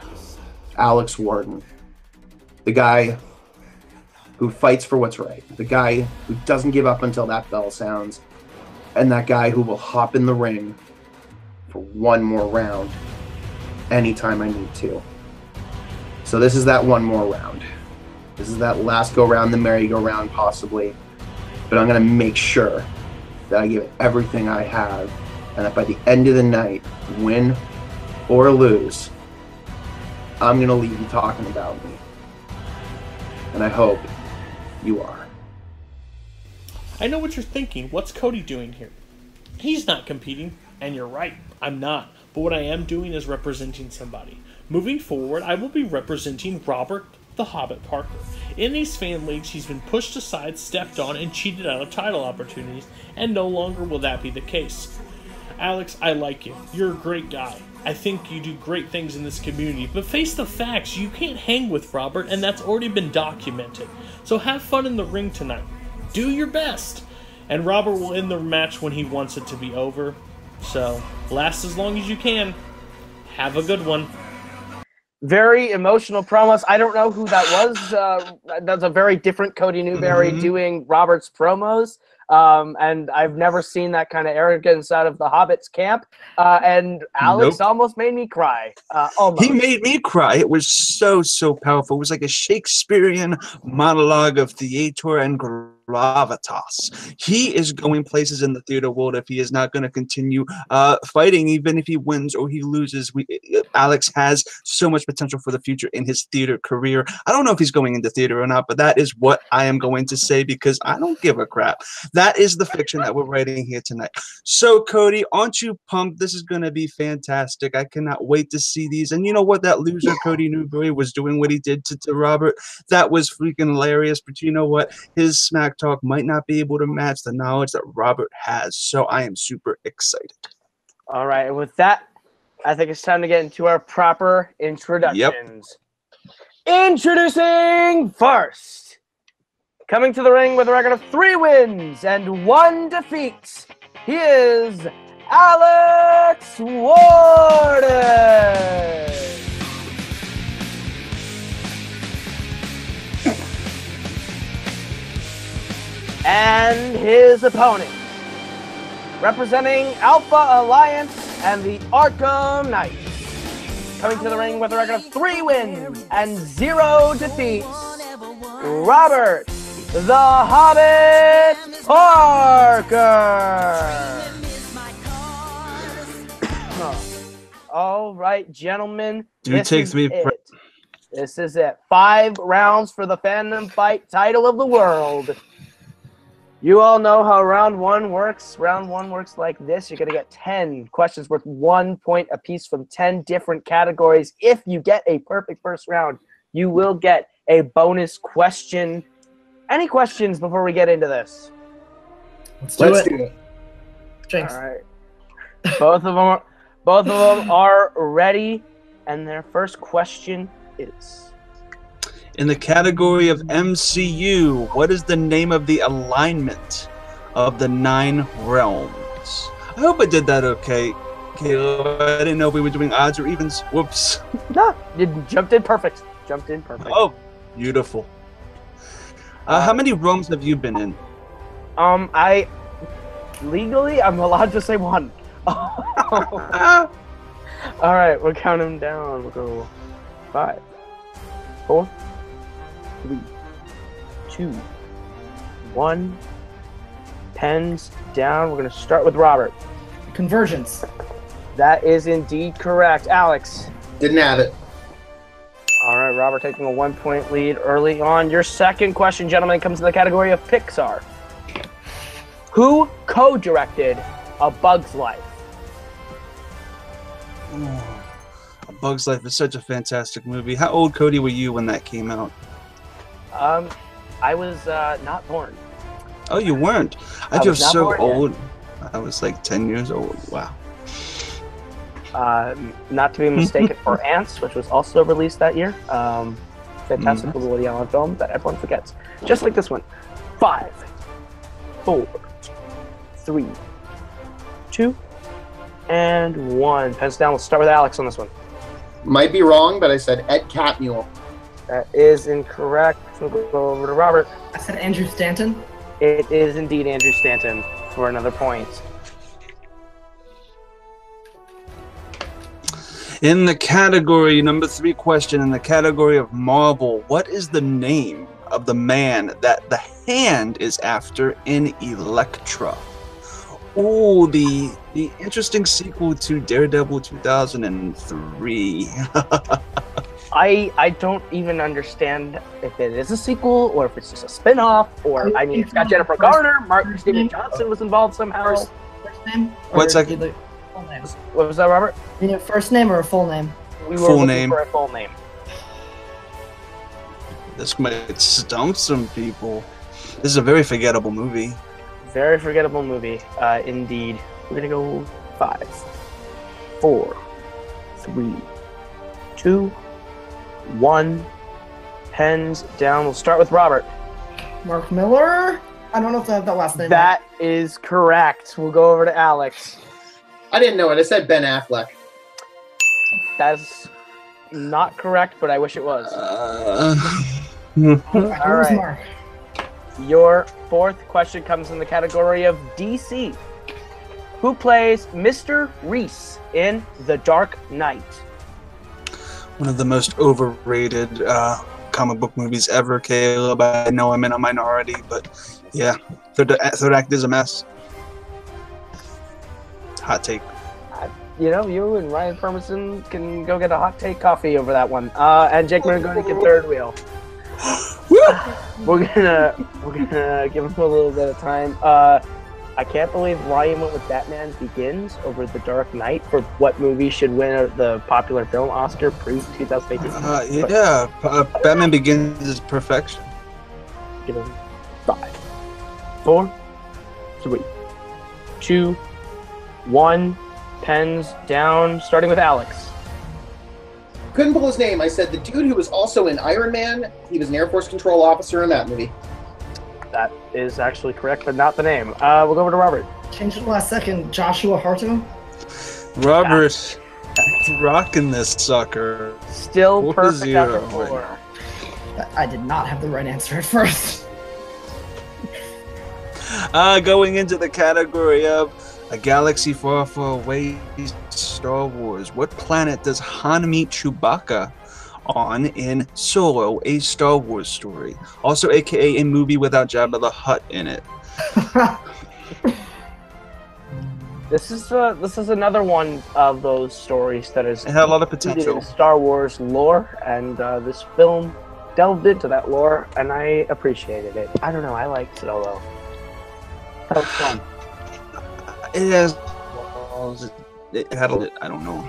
Alex Worden, the guy who fights for what's right, the guy who doesn't give up until that bell sounds, and that guy who will hop in the ring for one more round anytime I need to. So this is that one more round. This is that last go-round, the merry-go-round possibly, but I'm going to make sure that I give it everything I have, and that by the end of the night, win or lose, I'm going to leave you talking about me. And I hope you are.
I know what you're thinking. What's Cody doing here? He's not competing, and you're right, I'm not. But what I am doing is representing somebody. Moving forward, I will be representing Robert the Hobbit Parker. In these fan leagues, he's been pushed aside, stepped on, and cheated out of title opportunities, and no longer will that be the case. Alex, I like you. You're a great guy. I think you do great things in this community, but face the facts, you can't hang with Robert, and that's already been documented. So have fun in the ring tonight. Do your best. And Robert will end the match when he wants it to be over. So, last as long as you can. Have a good one.
Very emotional promos. I don't know who that was. That's a very different Cody Newberry doing Robert's promos. And I've never seen that kind of arrogance out of the Hobbit's camp. And Alex almost made me cry. Almost.
He made me cry. It was so, so powerful. It was like a Shakespearean monologue of theater and gravitas. He is going places in the theater world if he is not going to continue fighting, even if he wins or he loses. Alex has so much potential for the future in his theater career. I don't know if he's going into theater or not, but that is what I am going to say because I don't give a crap. That is the fiction that we're writing here tonight. So, Cody, aren't you pumped? This is going to be fantastic. I cannot wait to see these. And you know what? That loser, Cody Newberry, was doing what he did to Robert. That was freaking hilarious. But you know what? His smack talk might not be able to match the knowledge that Robert has. So I am super excited.
All right. And with that, I think it's time to get into our proper introductions. Introducing first, coming to the ring with a record of 3 wins and 1 defeat, he is Alex Worden. And his opponent, representing Alpha Alliance and the Arkham Knights, coming to the ring with a record of 3 wins and 0 defeats, Robert the Hobbit Parker. All right, gentlemen. This is it. 5 rounds for the Fandom Fight title of the world. You all know how round 1 works. Round 1 works like this. You're going to get 10 questions worth 1 point apiece from 10 different categories. If you get a perfect first round, you will get a bonus question. Any questions before we get into this?
Let's do it.
Jinx. All right. Both of them are ready, and their first question is:
in the category of MCU, what is the name of the alignment of the 9 realms? I hope I did that okay, Caleb. I didn't know if we were doing odds or evens. Whoops.
No, you jumped in perfect.
Oh, beautiful. How many realms have you been in?
Legally, I'm allowed to say 1. All right, we'll count them down. We'll go 5, 4, 3, 2, 1. Pens down. We're going to start with Robert.
Convergence.
That is indeed correct. Alex.
Didn't have it.
All right, Robert taking a 1-point lead early on. Your second question, gentlemen, comes in the category of Pixar. Who co-directed A Bug's Life?
Oh, A Bug's Life is such a fantastic movie. How old, Cody, were you when that came out?
I was not born.
Oh, you weren't? I feel so old. I was like 10 years old. Wow.
Not to be mistaken for Ants, which was also released that year. Fantastic little Woody Allen film that everyone forgets. Just like this one. 5, 4, 3, 2, and 1. Pens down. We'll start with Alex on this one.
Might be wrong, but I said Ed Catmull.
That is incorrect. We'll go over to Robert.
I said Andrew Stanton.
It is indeed Andrew Stanton for another point.
In the category, number 3 question, in the category of Marvel, what is the name of the man that the hand is after in Elektra? Oh, the interesting sequel to Daredevil 2003.
I don't even understand if it is a sequel or if it's just a spin-off, or I mean, it's got Jennifer Garner, Mark Steven Johnson was involved somehow.
First name?
One
Or
second.
either full name?
What was that, Robert?
You need a first name or a full name?
We were
Full
looking
name.
for a full name.
This might stump some people. This is a very forgettable movie.
Very forgettable movie, indeed. We're gonna go 5, 4, 3, 2, 1. Pens down. We'll start with Robert.
Mark Miller? I don't know if I have that last name.
That is correct. We'll go over to Alex.
I didn't know it. I said Ben Affleck.
That's not correct, but I wish it was.
Who's
right.
Mark?
Your fourth question comes in the category of DC. Who plays Mr. Reese in The Dark Knight?
One of the most overrated comic book movies ever, Caleb. I know I'm in a minority, but yeah, third act is a mess. Hot take.
You know, you and Ryan Ferguson can go get a hot take coffee over that one. And Jake, we're going to get third wheel. We're gonna give him a little bit of time. I can't believe Ryan went with Batman Begins over The Dark Knight for what movie should win the popular film Oscar pre-2018.
Batman Begins is perfection.
Give him 5, 4, 3, 2, 1. Pens down. Starting with Alex.
Couldn't pull his name. I said the dude who was also in Iron Man. He was an Air Force control officer in that movie.
That is actually correct, but not the name. We'll go over to Robert.
Change it last second. Joshua Harto?
Robert, rocking this sucker.
Still perfect
4-0.
after 4.
I did not have the right answer at first.
Going into the category of a galaxy far, far away, Star Wars. What planet does Han meet Chewbacca on in Solo, a Star Wars story? Also, aka a movie without Jabba the Hutt in it.
This is another one of those stories that is
It had a lot of
rooted in
potential.
Star Wars lore, and this film delved into that lore, and I appreciated it. I don't know, I liked Solo. That was fun.
It has. It had a. I don't know.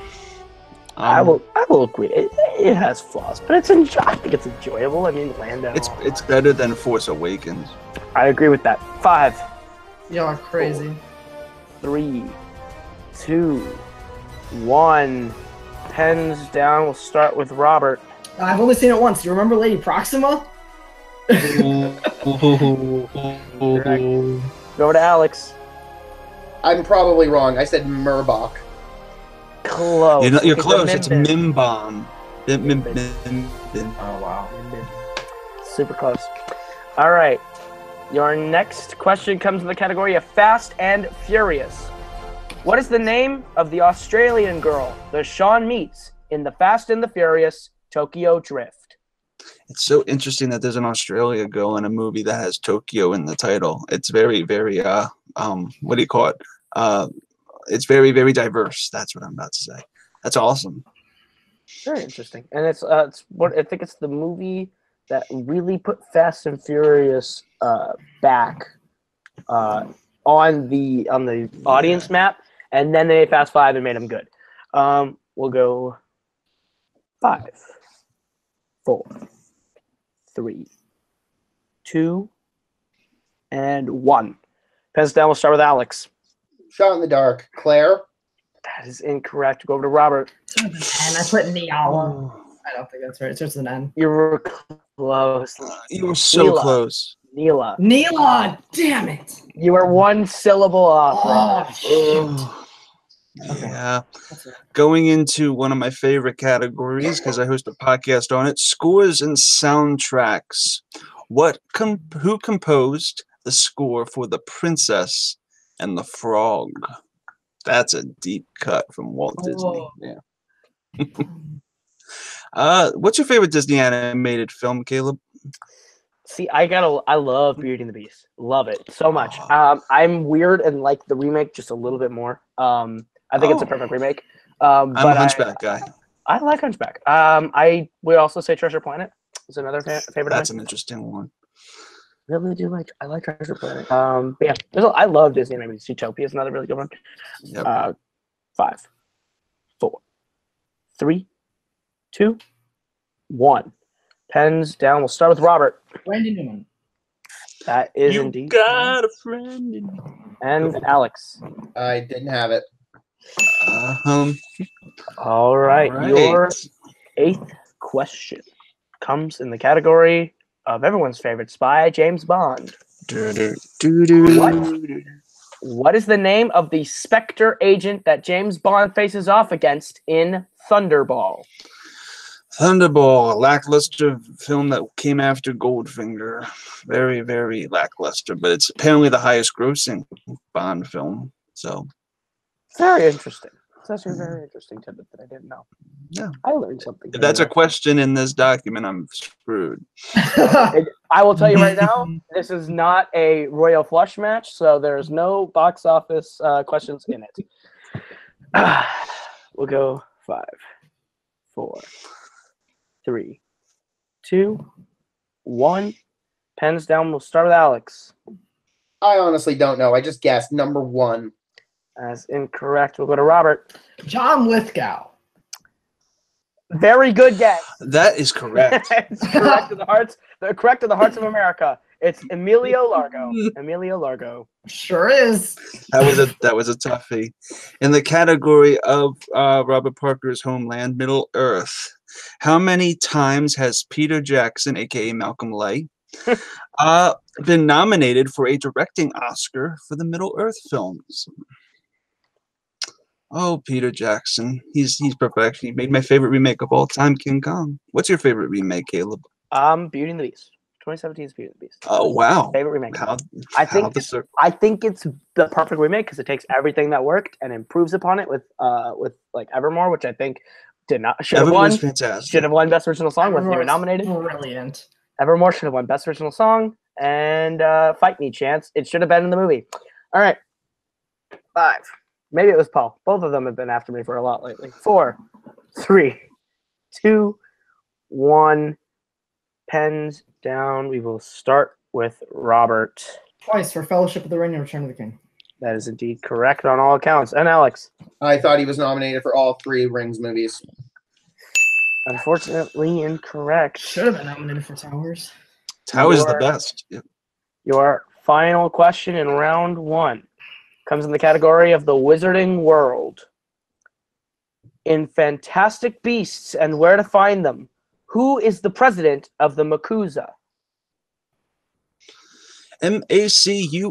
I will agree. It has flaws, but I think it's enjoyable. I mean, Lando.
It's better than Force Awakens.
I agree with that. 5,
Y'all are crazy.
3, 2, 1. Pens down. We'll start with Robert.
I've only seen it once. Do you remember Lady Proxima?
Go to Alex.
I'm probably wrong. I said Murbach.
Close.
You're
It's a
close. It's
Mimbin.
Mimbom.
Oh, wow. Super close. All right. Your next question comes in the category of Fast and Furious. What is the name of the Australian girl that Sean meets in the Fast and the Furious Tokyo Drift?
It's so interesting that there's an Australia girl in a movie that has Tokyo in the title. It's very, very what do you call it? It's very, very diverse. That's what I'm about to say. That's awesome.
Very interesting. And it's what I think it's the movie that really put Fast and Furious back on the audience map, and then they made Fast 5 and made them good. We'll go 5, 4, 3, 2, and 1. Pens down. We'll start with Alex.
Shot in the dark. Claire.
That is incorrect. Go over to Robert.
And I put Niala. I don't think that's right. It starts with an N.
You were close.
You were so
Neela.
close.
Neela.
Neela! Damn it!
You were one syllable off.
Oh, shit.
Yeah. Going into one of my favorite categories, because I host a podcast on it, scores and soundtracks. Who composed the score for The Princess and the Frog? That's a deep cut from Walt Disney. Yeah. What's your favorite Disney animated film, Caleb?
See, I love Beauty and the Beast. Love it so much. I'm weird and like the remake just a little bit more. I think it's a perfect remake.
I'm
But
a Hunchback guy.
I like Hunchback. I would also say Treasure Planet is another favorite.
That's an interesting one.
Really do I like Treasure Planet. But yeah, I love Disney animated. Zootopia is another really good one.
Yep.
5, 4, 3, 2, 1. Pens down. We'll start with Robert.
Randy Newman.
That is
You
indeed.
got a friend in me.
And Alex.
I didn't have it.
All right. Your 8th question comes in the category of everyone's favorite spy, James Bond. What is the name of the Spectre agent that James Bond faces off against in Thunderball?
Thunderball, a lackluster film that came after Goldfinger. Very, very lackluster, but it's apparently the highest grossing Bond film. So
very interesting. It's actually a very interesting tidbit that I didn't know.
Yeah.
I learned something.
If that's a question in this document, I'm screwed.
I will tell you right now, this is not a Royal Flush match, so there's no box office questions in it. We'll go 5, 4, 3, 2, 1. Pens down. We'll start with Alex.
I honestly don't know. I just guessed number 1.
That's incorrect. We'll go to Robert.
John Lithgow.
Very good guess.
That is correct.
It's correct to the hearts. They're correct to the hearts of America. It's Emilio Largo. Emilio Largo.
Sure is.
That was a toughie. In the category of Robert Parker's homeland, Middle Earth, how many times has Peter Jackson, aka Malcolm Light, been nominated for a directing Oscar for the Middle Earth films? Oh, Peter Jackson. He's perfection. He made my favorite remake of all time, King Kong. What's your favorite remake, Caleb?
Beauty and the Beast. 2017's Beauty and the Beast.
Oh, wow.
Favorite remake. I think it's the perfect remake because it takes everything that worked and improves upon it with like Evermore, which I think should have won.
Fantastic.
Should have won Best Original Song. Wasn't even nominated.
Brilliant.
Evermore should have won Best Original Song, and Fight Me Chance. It should have been in the movie. All right. 5. Maybe it was Paul. Both of them have been after me for a lot lately. 4, 3, 2, 1. Pens down. We will start with Robert.
Twice for Fellowship of the Ring and Return of the King.
That is indeed correct on all accounts. And Alex.
I thought he was nominated for all 3 Rings movies.
Unfortunately, incorrect.
Should have been nominated for Towers.
Towers is the best. Yep.
Your final question in round 1 comes in the category of the Wizarding World. In Fantastic Beasts and Where to Find Them, who is the president of the MACUSA?
MACUSA.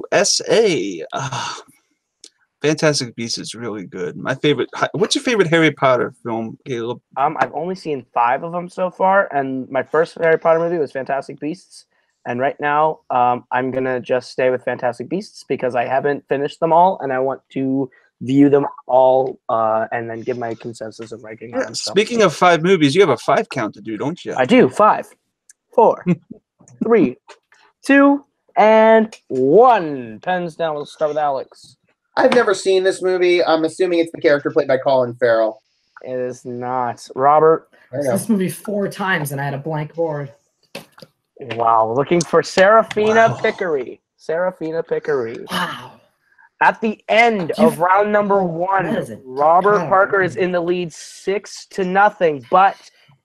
Fantastic Beasts is really good. My favorite. What's your favorite Harry Potter film, Caleb?
I've only seen 5 of them so far, and my first Harry Potter movie was Fantastic Beasts. And right now, I'm gonna just stay with Fantastic Beasts because I haven't finished them all, and I want to view them all and then give my consensus of ranking them.
Speaking of 5 movies, you have a 5 count to do, don't you?
I do. 5, 4, 3, 2, and 1. Pens down. We'll start with Alex.
I've never seen this movie. I'm assuming it's the character played by Colin Farrell.
It is not. Robert.
This movie 4 times, and I had a blank board.
Wow. Looking for Serafina Pickery. Serafina Pickery.
Wow.
At the end of round number 1, Robert Parker is in the lead 6-0, but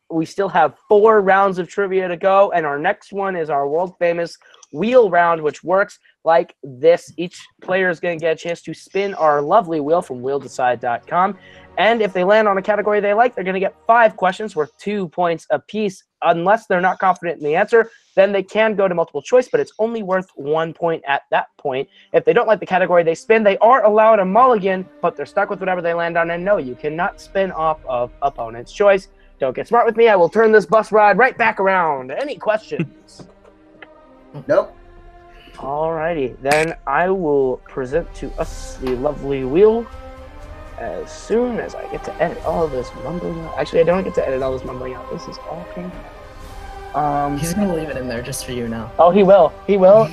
we still have 4 rounds of trivia to go, and our next one is our world-famous wheel round, which works like this. Each player is going to get a chance to spin our lovely wheel from wheeldecide.com, and if they land on a category they like, they're going to get 5 questions worth 2 points apiece. Unless they're not confident in the answer, then they can go to multiple choice, but it's only worth 1 point at that point. If they don't like the category they spin, they are allowed a mulligan, but they're stuck with whatever they land on, and no, you cannot spin off of opponent's choice. Don't get smart with me. I will turn this bus ride right back around. Any questions?
Nope.
Alrighty, then I will present to us the lovely wheel as soon as I get to edit all of this mumbling out. Actually, I don't get to edit all this mumbling out. This is all came out.
He's gonna leave it in there just for you now.
Oh, he will. He will.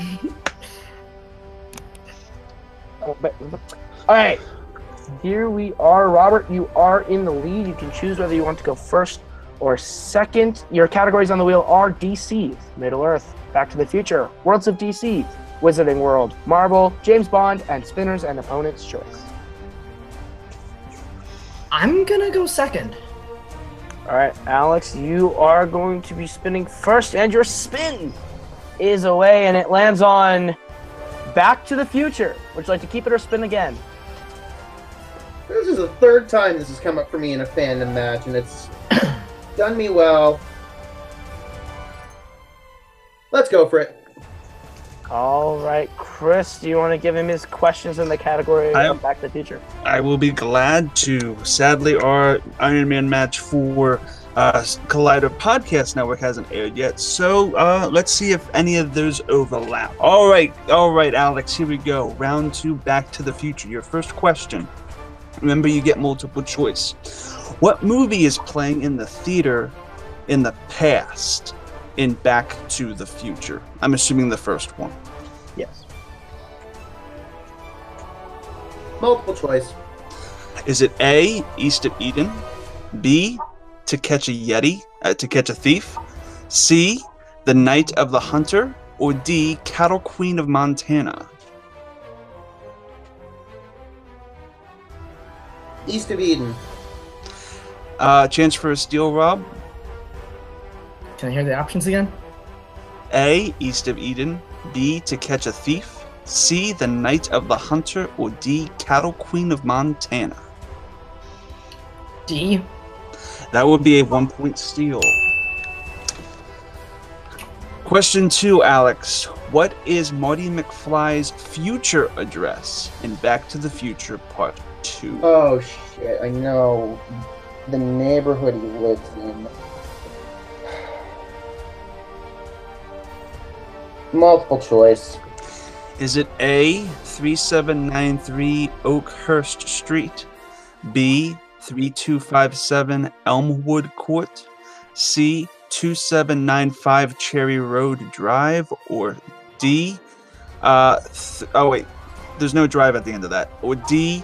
All right. Here we are, Robert. You are in the lead. You can choose whether you want to go first or second. Your categories on the wheel are DCs, Middle Earth, Back to the Future, Worlds of DC, Wizarding World, Marvel, James Bond, and Spinners and Opponent's Choice.
I'm gonna go second.
All right, Alex, you are going to be spinning first, and your spin is away, and it lands on Back to the Future. Would you like to keep it or spin again?
This is the third time this has come up for me in a fandom match, and it's done me well. Let's go for it.
All right, Chris, do you want to give him his questions in the category of Back to the Future?
I will be glad to. Sadly, our Iron Man match for Collider Podcast Network hasn't aired yet, so let's see if any of those overlap. All right, Alex, here we go. Round 2, Back to the Future. Your first question. Remember, you get multiple choice. What movie is playing in the theater in the past in Back to the Future? I'm assuming the first one.
Yes.
Multiple choice.
Is it A, East of Eden, B, To Catch a Thief, C, The Night of the Hunter, or D, Cattle Queen of Montana?
East of Eden.
Chance for a steal, Rob?
Can I hear the options again?
A, East of Eden, B, To Catch a Thief, C, The Night of the Hunter, or D, Cattle Queen of Montana?
D.
That would be a 1-point steal. Question 2, Alex. What is Marty McFly's future address in Back to the Future Part 2?
Oh shit, I know the neighborhood he lives in. Multiple choice.
Is it A, 3793 Oakhurst Street, B, 3257 Elmwood Court, C, 2795 Cherry Road Drive, or D, oh wait, there's no drive at the end of that, or D,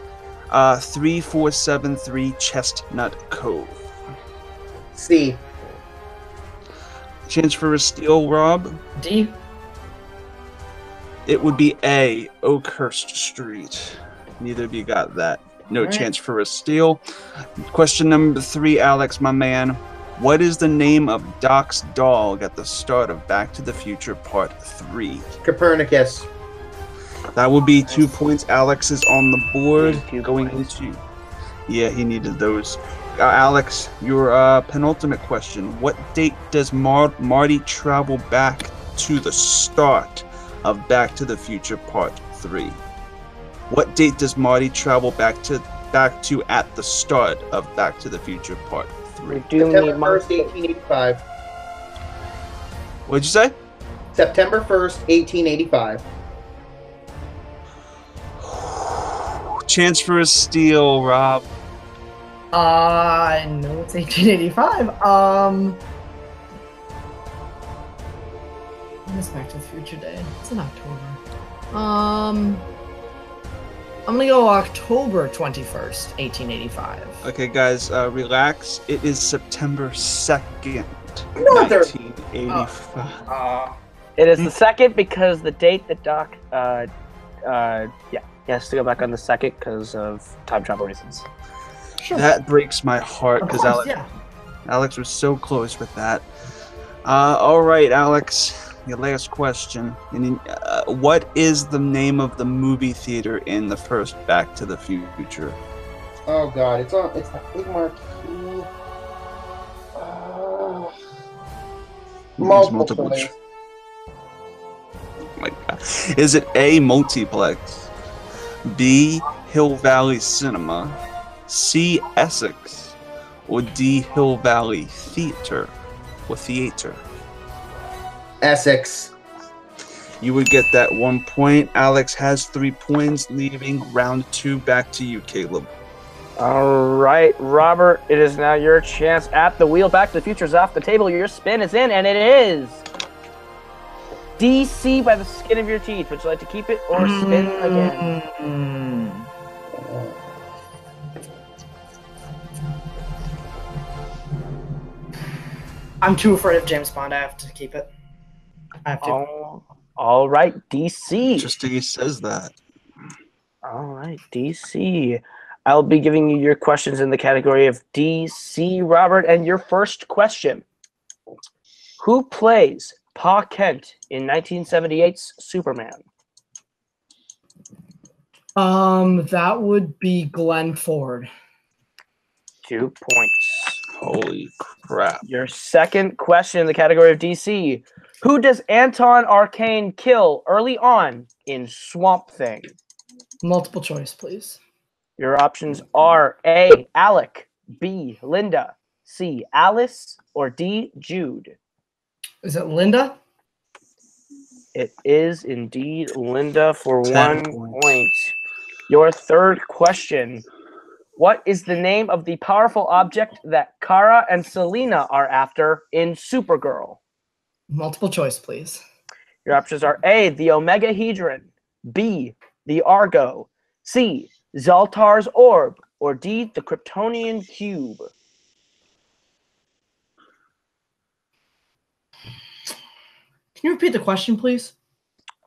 3473 Chestnut Cove?
C.
Chance for a steal, Rob?
D.
It would be A, Oakhurst Street. Neither of you got that. No chance for a steal. Question number 3, Alex, my man. What is the name of Doc's dog at the start of Back to the Future Part 3?
Copernicus.
That would be 2 points. Alex is on the board. Going into... Yeah, he needed those. Alex, your penultimate question. What date does Marty travel back to the start of Back to the Future Part 3? What date does Marty travel back to at the start of Back to the Future Part 3?
September 1st, 1885.
What'd you say?
September 1st, 1885.
Chance for a steal, Rob.
No, it's 1885. When is Back to the Future Day? It's in October. I'm gonna go October 21st, 1885.
Okay, guys, relax. It is September 2nd, 1985.
It is the second because the date that Doc, he has to go back on the second because of time travel reasons.
Sure.
That breaks my heart because Alex was so close with that. All right, Alex. Your last question. What is the name of the movie theater in the first Back to the Future?
Oh god, it's a big marquee. Multiple choice.
Oh my god. Is it A, Multiplex, B, Hill Valley Cinema, C, Essex, or D, Hill Valley Theater or Theater?
Essex.
You would get that 1 point. Alex has 3 points, leaving round 2 back to you, Caleb.
All right, Robert, it is now your chance at the wheel. Back to the Future's off the table. Your spin is in, and it is DC by the skin of your teeth. Would you like to keep it or spin again?
I'm too afraid of James Bond. I have to keep it. I have to.
All right, DC.
Interesting he says that.
All right, DC. I'll be giving you your questions in the category of DC, Robert. And your first question. Who plays Pa Kent in 1978's Superman?
That would be Glenn Ford.
2 points.
Holy crap.
Your second question in the category of DC. Who does Anton Arcane kill early on in Swamp Thing?
Multiple choice, please.
Your options are A, Alec, B, Linda, C, Alice, or D, Jude.
Is it Linda?
It is indeed Linda for
10
1 point. Your third question. What is the name of the powerful object that Kara and Selena are after in Supergirl?
Multiple choice, please.
Your options are A, the Omegahedron, B, the Argo, C, Zaltar's Orb, or D, the Kryptonian Cube.
Can you repeat the question, please?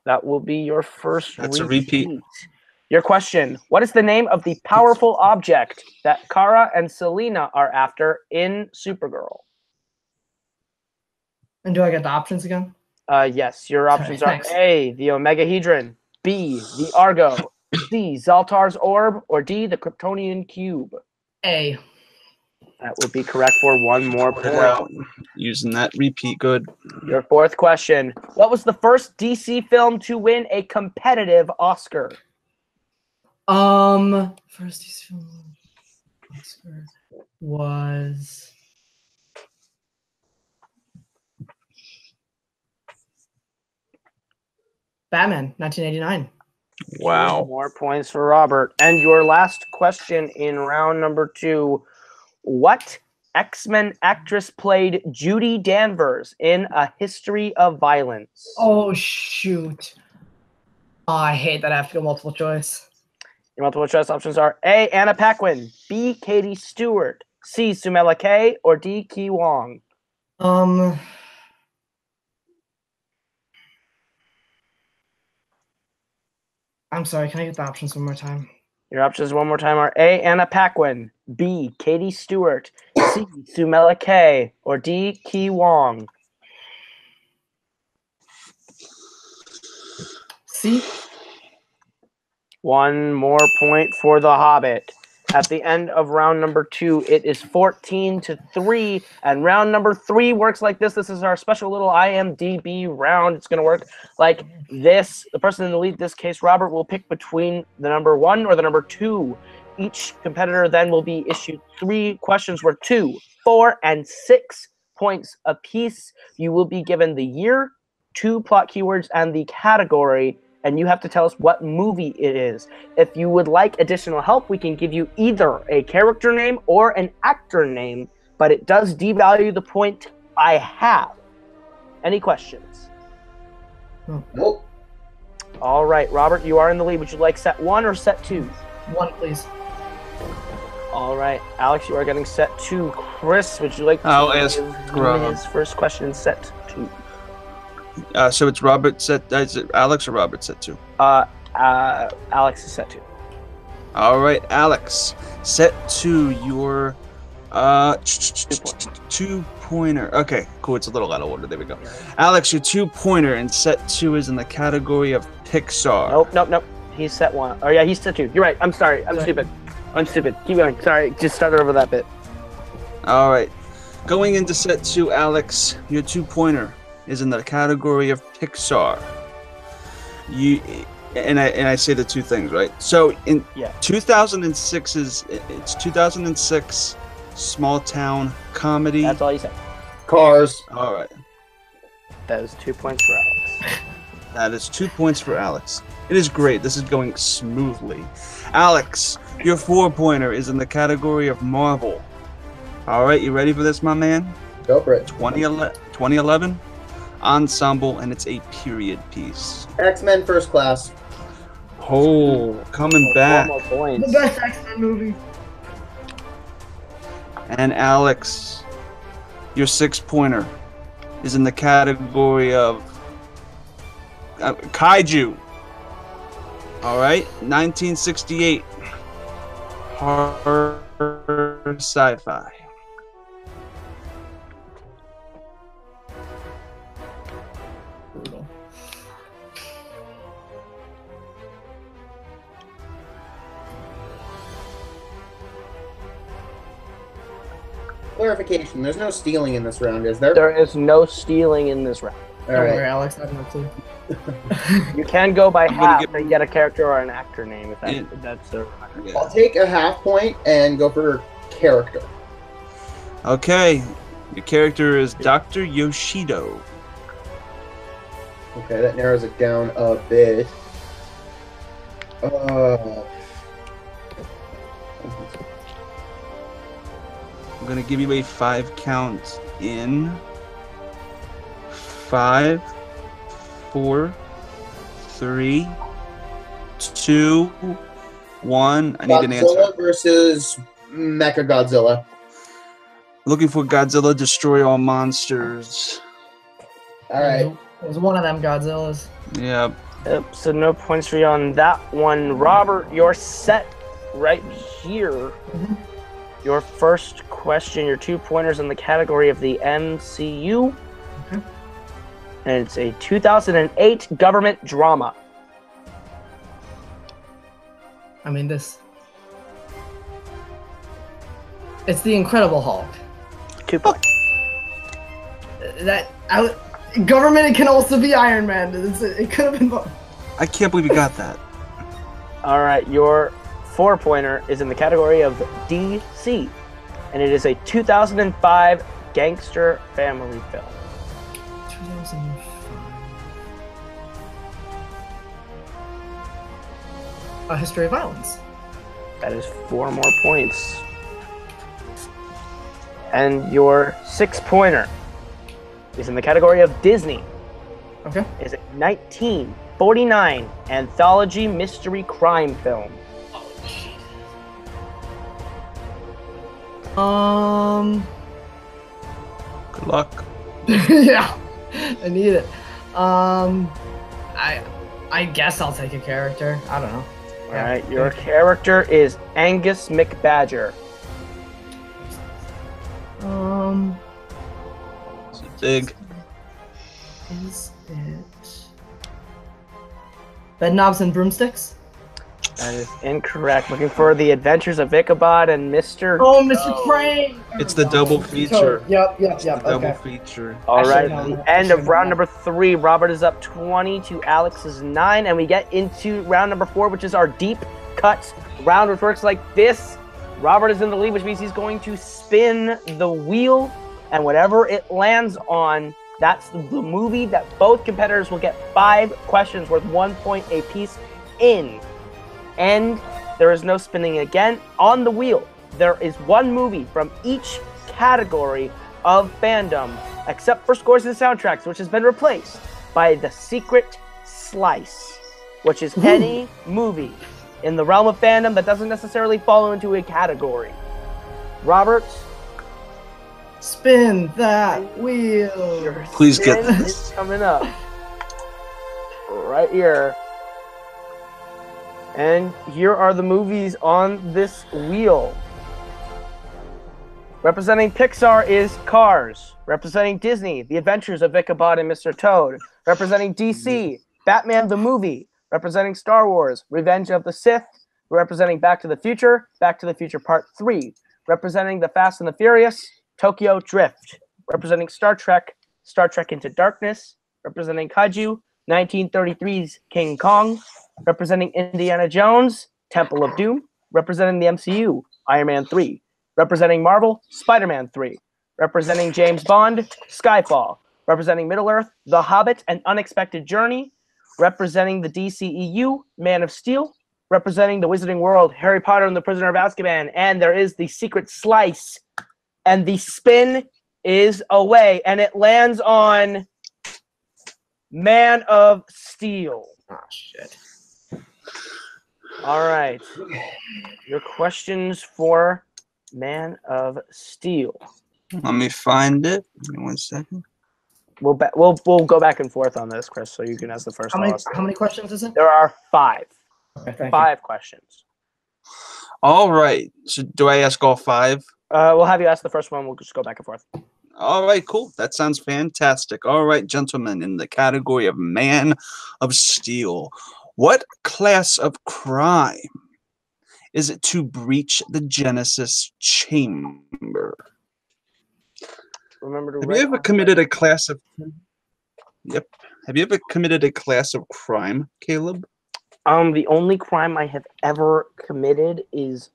That will be your first
That's a repeat.
Your question. What is the name of the powerful object that Kara and Selena are after in Supergirl?
And do I get the options again?
Yes. Your options are
Thanks.
A, the Omegahedron, B, the Argo, C, Zaltar's Orb, or D, the Kryptonian Cube.
A.
That would be correct for 1 more
Put it out.
point.
Using that repeat good.
Your fourth question. What was the first DC film to win a competitive Oscar?
First DC film Oscar was Batman, 1989.
Wow.
2 more points for Robert. And your last question in round number 2. What X-Men actress played Judy Danvers in A History of Violence?
Oh, shoot. Oh, I hate that I have to go multiple choice.
Your multiple choice options are A, Anna Paquin, B, Katie Stewart, C, Sumela Kay, or D, Ki Wong.
I'm sorry, can I get the options one more time?
Your options one more time are A, Anna Paquin, B, Katie Stewart, C, Sumela Kay, or D, Ki Wong.
C.
1 more point for the Hobbit. At the end of round number 2, it is 14-3, and round number 3 works like this. This is our special little IMDb round. It's going to work like this. The person in the lead, in this case, Robert, will pick between the number 1 or the number 2. Each competitor then will be issued 3 questions worth 2, 4, and 6 points apiece. You will be given the year, 2 plot keywords, and the category, and you have to tell us what movie it is. If you would like additional help, we can give you either a character name or an actor name, but it does devalue the point by half. Any questions?
Nope.
All right, Robert, you are in the lead. Would you like set 1 or set 2?
1, please.
All right, Alex, you are getting set 2. Chris, would you like to
I'll ask
give
Rob.
his first question in set 2?
So it's Robert set. Is it Alex or Robert set 2?
Alex is set 2.
All right, Alex. Set 2. Your 2-pointer. Okay, cool. It's a little out of order. There we go. Alex, your 2-pointer in set 2 is in the category of Pixar.
Nope. He's set 1. Oh yeah, he's set 2. You're right. I'm sorry. I'm stupid. Keep going. Sorry. Just start over that bit.
All right. Going into set 2, Alex, your 2-pointer is in the category of Pixar. I say the 2 things, right? So in 2006 small town comedy.
That's all you said.
Cars.
All right.
That was 2 points for Alex.
That is 2 points for Alex. It is great. This is going smoothly. Alex, your 4-pointer is in the category of Marvel. All right, you ready for this, my man?
Go for it.
2011 ensemble, and it's a period piece.
X-Men First Class.
Oh, coming back.
4 more points.
The best X-Men movie.
And Alex, your 6-pointer is in the category of Kaiju. All right, 1968 horror sci-fi.
Brutal.
Clarification, there's no stealing in this round, is there?
There is no stealing in this round.
All
Don't
right.
worry, Alex. I have no clue.
You can go by
I'm gonna
half
get-
and get a character or an actor name if,
Yeah.
if that's the
I'll take a half point and go for character.
Okay, your character is Dr. Yoshido.
Okay, that narrows it down a bit.
I'm gonna give you a 5 count in 5, 4, 3, 2, 1. I need an answer.
Godzilla versus Mechagodzilla.
Looking for Godzilla Destroy All Monsters.
All right.
It was one of them Godzillas.
Yeah.
Yep, so no points for you on that one. Robert, you're set right here.
Mhm.
Your first question, your 2 pointers in the category of the MCU.
Okay.
And it's a 2008 government drama.
I mean, it's the Incredible Hulk.
2 points.
Government, it can also be Iron Man. It could have been both.
I can't believe you got that.
All right, your 4-pointer is in the category of DC. And it is a 2005 gangster family film.
2005. A History of Violence.
That is 4 more points. And your 6-pointer is in the category of Disney.
Okay.
Is a 1949 anthology mystery crime film.
Good luck.
Yeah, I need it. I guess I'll take a character. I don't know.
All right, your character is Angus McBadger.
Big.
Is it Bed Knobs and Broomsticks?
That is incorrect. Looking for the Adventures of Ichabod and Mr.
Oh, Mr. Crane!
It's the double feature.
Yep.
Double
Okay.
feature.
All right,
I should've known
the
that. I
end
should've
of
known
round
that.
number 3. Robert is up 20 to Alex's 9, and we get into round number 4, which is our deep cut round, which works like this. Robert is in the lead, which means he's going to spin the wheel, and whatever it lands on, that's the movie that both competitors will get 5 questions worth 1 point apiece in. And there is no spinning again. On the wheel, there is 1 movie from each category of fandom, except for scores and soundtracks, which has been replaced by the secret slice, which is any movie in the realm of fandom that doesn't necessarily fall into a category. Robert,
Spin that wheel.
your
Please get
spin
this.
is coming up right here. And here are the movies on this wheel. Representing Pixar is Cars. Representing Disney, The Adventures of Ichabod and Mr. Toad. Representing DC, Batman the Movie. Representing Star Wars, Revenge of the Sith. Representing Back to the Future Part 3. Representing The Fast and the Furious, Tokyo Drift. Representing Star Trek Into Darkness. Representing Kaiju, 1933's King Kong. Representing Indiana Jones, Temple of Doom. Representing the MCU, Iron Man 3. Representing Marvel, Spider-Man 3. Representing James Bond, Skyfall. Representing Middle-earth, The Hobbit, An Unexpected Journey. Representing the DCEU, Man of Steel. Representing the Wizarding World, Harry Potter and the Prisoner of Azkaban. And there is the secret slice. And the spin is away. And it lands on Man of Steel.
Oh, shit.
All right. Your questions for Man of Steel.
Let me find it. Give me 1 second.
We'll go back and forth on this, Chris, so you can ask the first one.
How many questions is it?
There are 5.
Okay, thank
5 questions.
All right. So do I ask all 5?
We'll have you ask the first one. We'll just go back and forth.
All right, cool. That sounds fantastic. All right, gentlemen, in the category of Man of Steel, what class of crime is it to breach the Genesis chamber?
Remember to
Have you ever committed a class of? Yep. Have you ever committed a class of crime, Caleb?
The only crime I have ever committed is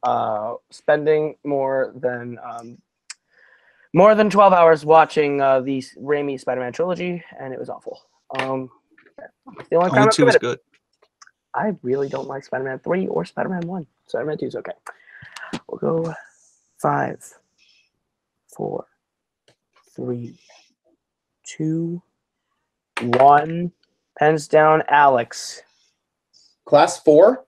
spending more than 12 hours watching the Raimi Spider-Man trilogy, and it was awful. The only crime
Only
I've
2 is
committed.
good.
I really don't like Spider-Man 3 or Spider-Man 1. Spider-Man 2 is okay. We'll go 5, 4, 3, 2, 1. Pens down, Alex.
Class 4?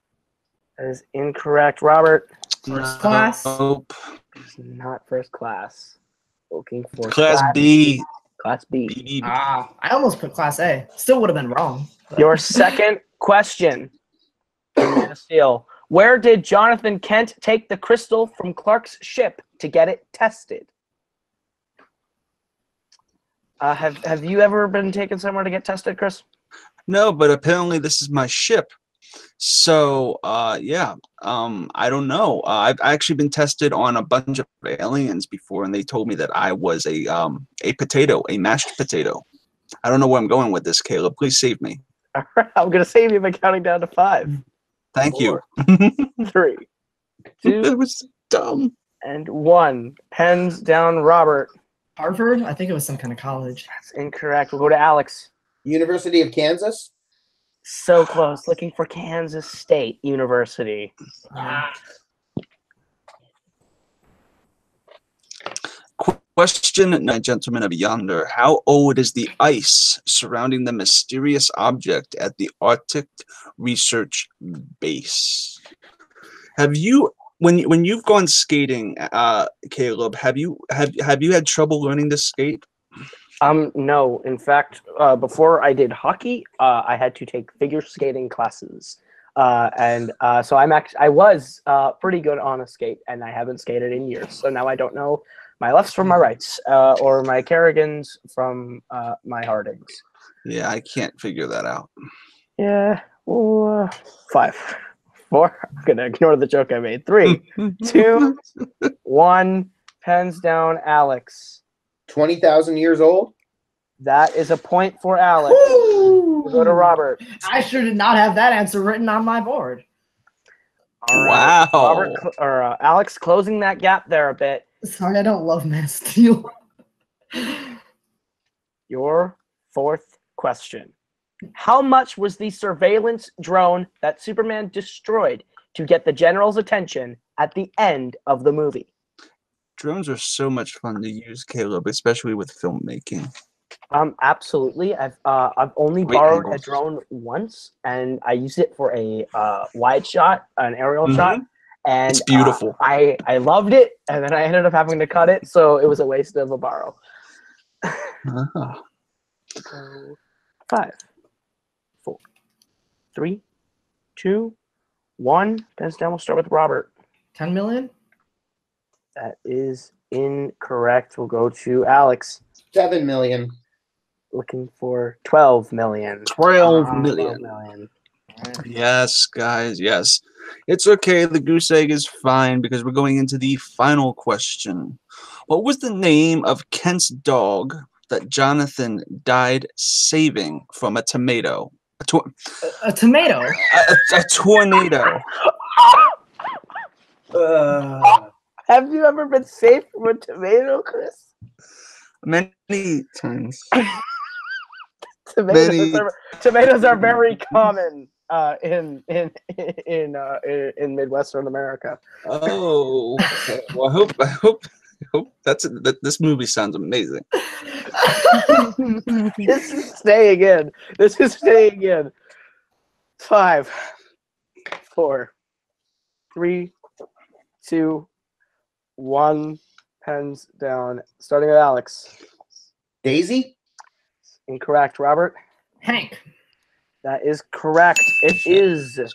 That is incorrect. Robert.
First class?
Nope.
It's not first class. Looking for
Class B.
Class B.
B.
Ah, I almost put class A. Still would have been wrong. But...
Your second question. Man of Steel. Where did Jonathan Kent take the crystal from Clark's ship to get it tested? Have you ever been taken somewhere to get tested, Chris?
No, but apparently this is my ship. So, yeah, I don't know. I've actually been tested on a bunch of aliens before, and they told me that I was a potato, a mashed potato. I don't know where I'm going with this, Caleb. Please save me.
All right, I'm going to save you by counting down to 5.
Thank
4,
you.
3, 2,
That was dumb.
and 1. Pens down, Robert.
Harvard? I think it was some kind of college.
That's incorrect. We'll go to Alex.
University of Kansas?
So close. Looking for Kansas State University.
Question, gentlemen of yonder. How old is the ice surrounding the mysterious object at the Arctic Research Base? Have you, when you've gone skating, Caleb, have you had trouble learning to skate?
No. In fact, before I did hockey, I had to take figure skating classes, and so I was pretty good on a skate, and I haven't skated in years. So now I don't know my lefts from my rights, or my Kerrigans from my Hardings.
Yeah, I can't figure that out.
Yeah. 5, 4. I'm gonna ignore the joke I made. 3, 2, 1. Pens down, Alex.
20,000 years old?
That is a point for Alex.
Woo!
We'll go to Robert.
I sure did not have that answer written on my board.
All right.
Wow.
Robert, Alex closing that gap there a bit.
Sorry, I don't love Man of Steel.
Your 4th question. How much was the surveillance drone that Superman destroyed to get the general's attention at the end of the movie?
Drones are so much fun to use, Caleb, especially with filmmaking.
Absolutely. I've only
Great
borrowed
angles.
a drone once, and I used it for a wide shot, an aerial shot. And
It's beautiful.
I loved it, and then I ended up having to cut it, so it was a waste of a borrow.
Ah.
So 5, 4, 3, 2, 1. Pens down. We'll start with Robert.
10 million?
That is incorrect. We'll go to Alex.
7 million.
Looking for 12 million.
12 million.
12 million.
Yes, guys, yes. It's okay. The goose egg is fine because we're going into the final question. What was the name of Kent's dog that Jonathan died saving from a tomato?
A tomato?
A tornado.
Have you ever been safe from a tomato, Chris?
Many times.
Tomatoes are very common in Midwestern America.
Oh, okay. Well, I hope that this movie sounds amazing.
This is staying in. 5, 4, 3, 2, 1. Pens down. Starting with Alex.
Daisy?
Incorrect. Robert?
Hank.
That is correct. It is. It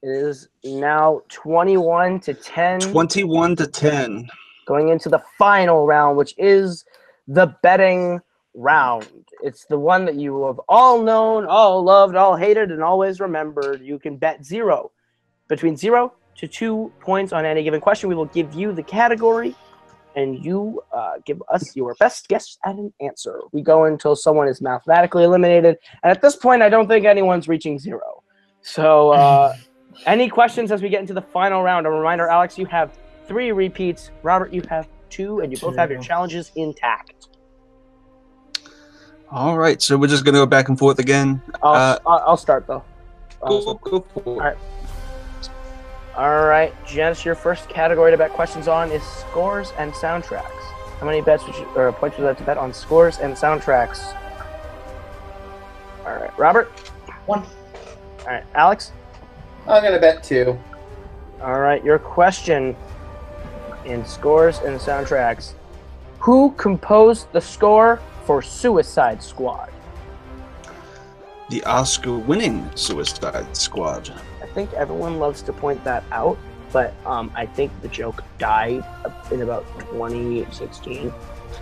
is now 21-10.
21-10.
Going into the final round, which is the betting round. It's the one that you have all known, all loved, all hated, and always remembered. You can bet between 0 to 2 points on any given question. We will give you the category, and you give us your best guess at an answer. We go until someone is mathematically eliminated, and at this point, I don't think anyone's reaching 0. So, any questions as we get into the final round? A reminder, Alex, you have 3 repeats. Robert, you have 2, and you both have your challenges intact.
All right, so we're just gonna go back and forth again.
I'll start though.
Go for it.
All right. All right, Janice, your first category to bet questions on is scores and soundtracks. How many points would you like to bet on scores and soundtracks? All right, Robert?
1.
All right, Alex?
I'm going to bet 2.
All right, your question in scores and soundtracks. Who composed the score for Suicide Squad?
The Oscar-winning Suicide Squad.
I think everyone loves to point that out, but I think the joke died in about 2016.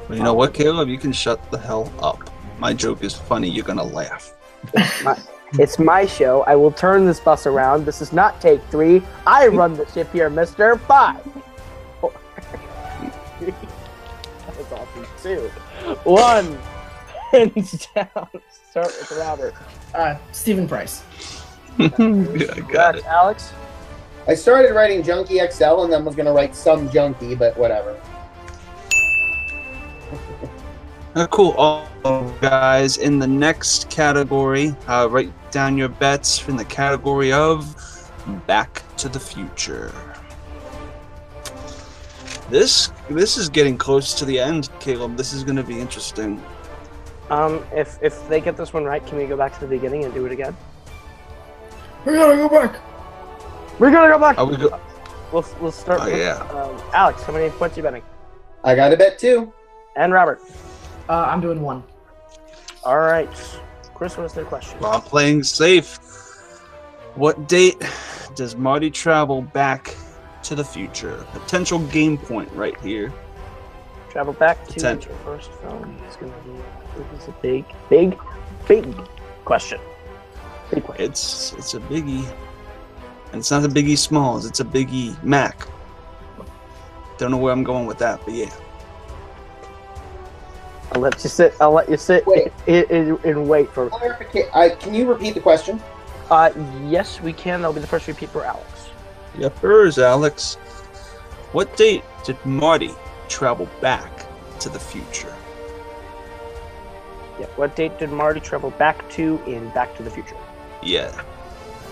Well, you know what, Caleb? You can shut the hell up. My joke is funny. You're gonna laugh.
It's my show. I will turn this bus around. This is not take 3. I run the ship here, Mr. 5. 4, 3. That was awesome. 2, 1. Hands down. Start with Robert.
Stephen Price.
Yeah, I got it.
Alex?
I started writing Junkie XL and then was going to write some Junkie, but whatever.
Cool. All guys, in the next category, write down your bets in the category of Back to the Future. This is getting close to the end, Caleb. This is going to be interesting.
If they get this one right, can we go back to the beginning and do it again?
We gotta go back.
We're gonna go back.
Are we go-
We'll start.
Oh, yeah.
Alex, how many points are you betting?
I got to bet 2.
And Robert.
I'm doing 1.
All right. Chris, what is their question?
Well, I'm playing safe. What date does Marty travel back to the future? Potential game point right here.
Travel back to your first film. This is a big question. Big question.
It's a biggie. And it's not a Biggie Smalls, it's a Biggie Mac. Don't know where I'm going with that, but yeah.
I'll let you sit
Wait.
and wait for.
Can you repeat the question?
Yes, we can. That'll be the first repeat for Alex.
Yepers, Alex. What date did Marty travel back to the future?
Yeah. What date did Marty travel back to in Back to the Future?
Yeah.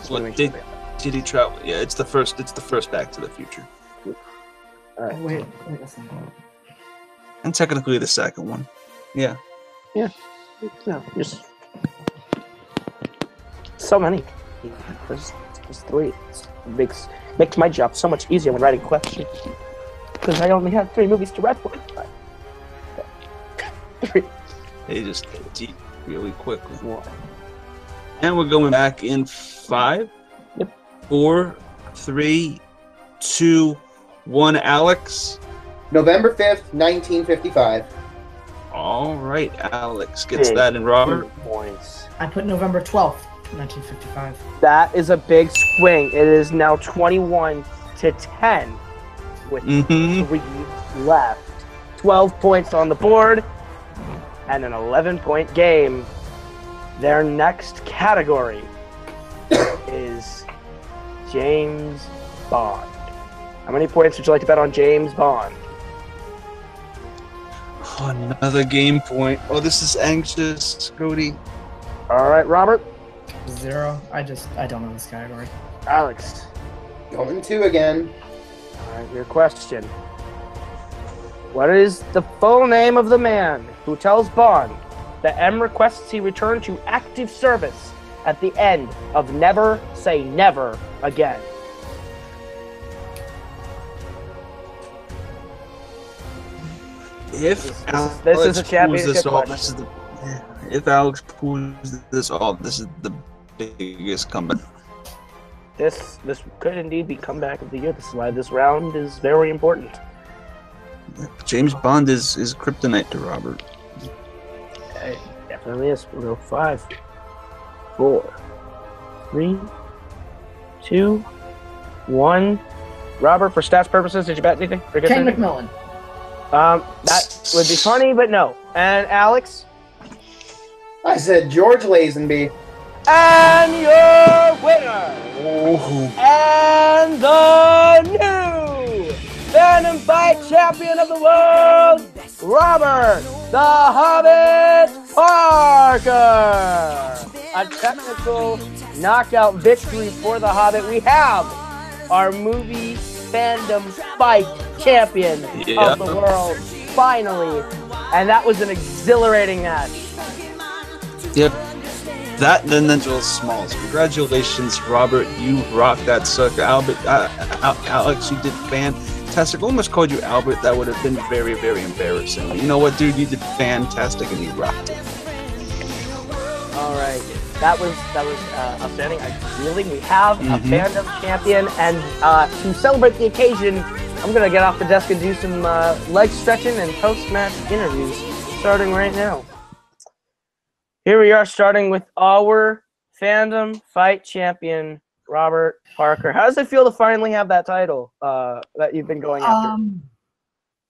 What date did he travel? Yeah, it's the first Back to the Future.
All right.
Wait, that's not.
And technically the second one. Yeah.
Yeah. No, just so many. There's 3. It makes my job so much easier when writing questions because I only have 3 movies to write for. 3.
They just get deep really quickly. And we're going back in 5, 4, 3, 2, 1. Alex.
November 5th, 1955.
All right, Alex gets that, and Robert.
Points.
I put November 12th, 1955.
That is a big swing. It is now 21-10 with 3 left. 12 points on the board and an 11-point game. Their next category is James Bond. How many points would you like to bet on James Bond?
Oh, another game point. Oh, this is anxious, Cody.
All right, Robert.
0. I don't know this category.
Alex.
Going 2 again.
All right, your question. What is the full name of the man who tells Bond that M requests he return to active service at the end of Never Say Never Again?
If
This is a championship question.
If Alex pulls this off, this is the biggest comeback.
This could indeed be comeback of the year. This is why this round is very important.
James Bond is kryptonite to Robert.
It definitely is. We'll go 5, 4, 3, 2, 1. Robert, for stats purposes, did you bet anything?
Ken McMillan.
That would be funny, but no. And Alex?
I said George Lazenby.
And your winner! And the new Fandom Fight Champion of the World, Robert the Hobbit Parker! A technical knockout victory for the Hobbit. We have our movie Fandom Fight Champion of the World, finally. And that was an exhilarating match.
Yep. That then the smalls. Congratulations, Robert. You rocked that sucker. Alex, you did fantastic. Almost called you Albert. That would have been very, very embarrassing. You know what, dude? You did fantastic, and you rocked it.
All right, that was outstanding. We have a fandom champion, and to celebrate the occasion, I'm gonna get off the desk and do some leg stretching and post-match interviews, starting right now. Here we are, starting with our Fandom Fight Champion, Robert Parker. How does it feel to finally have that title that you've been going after?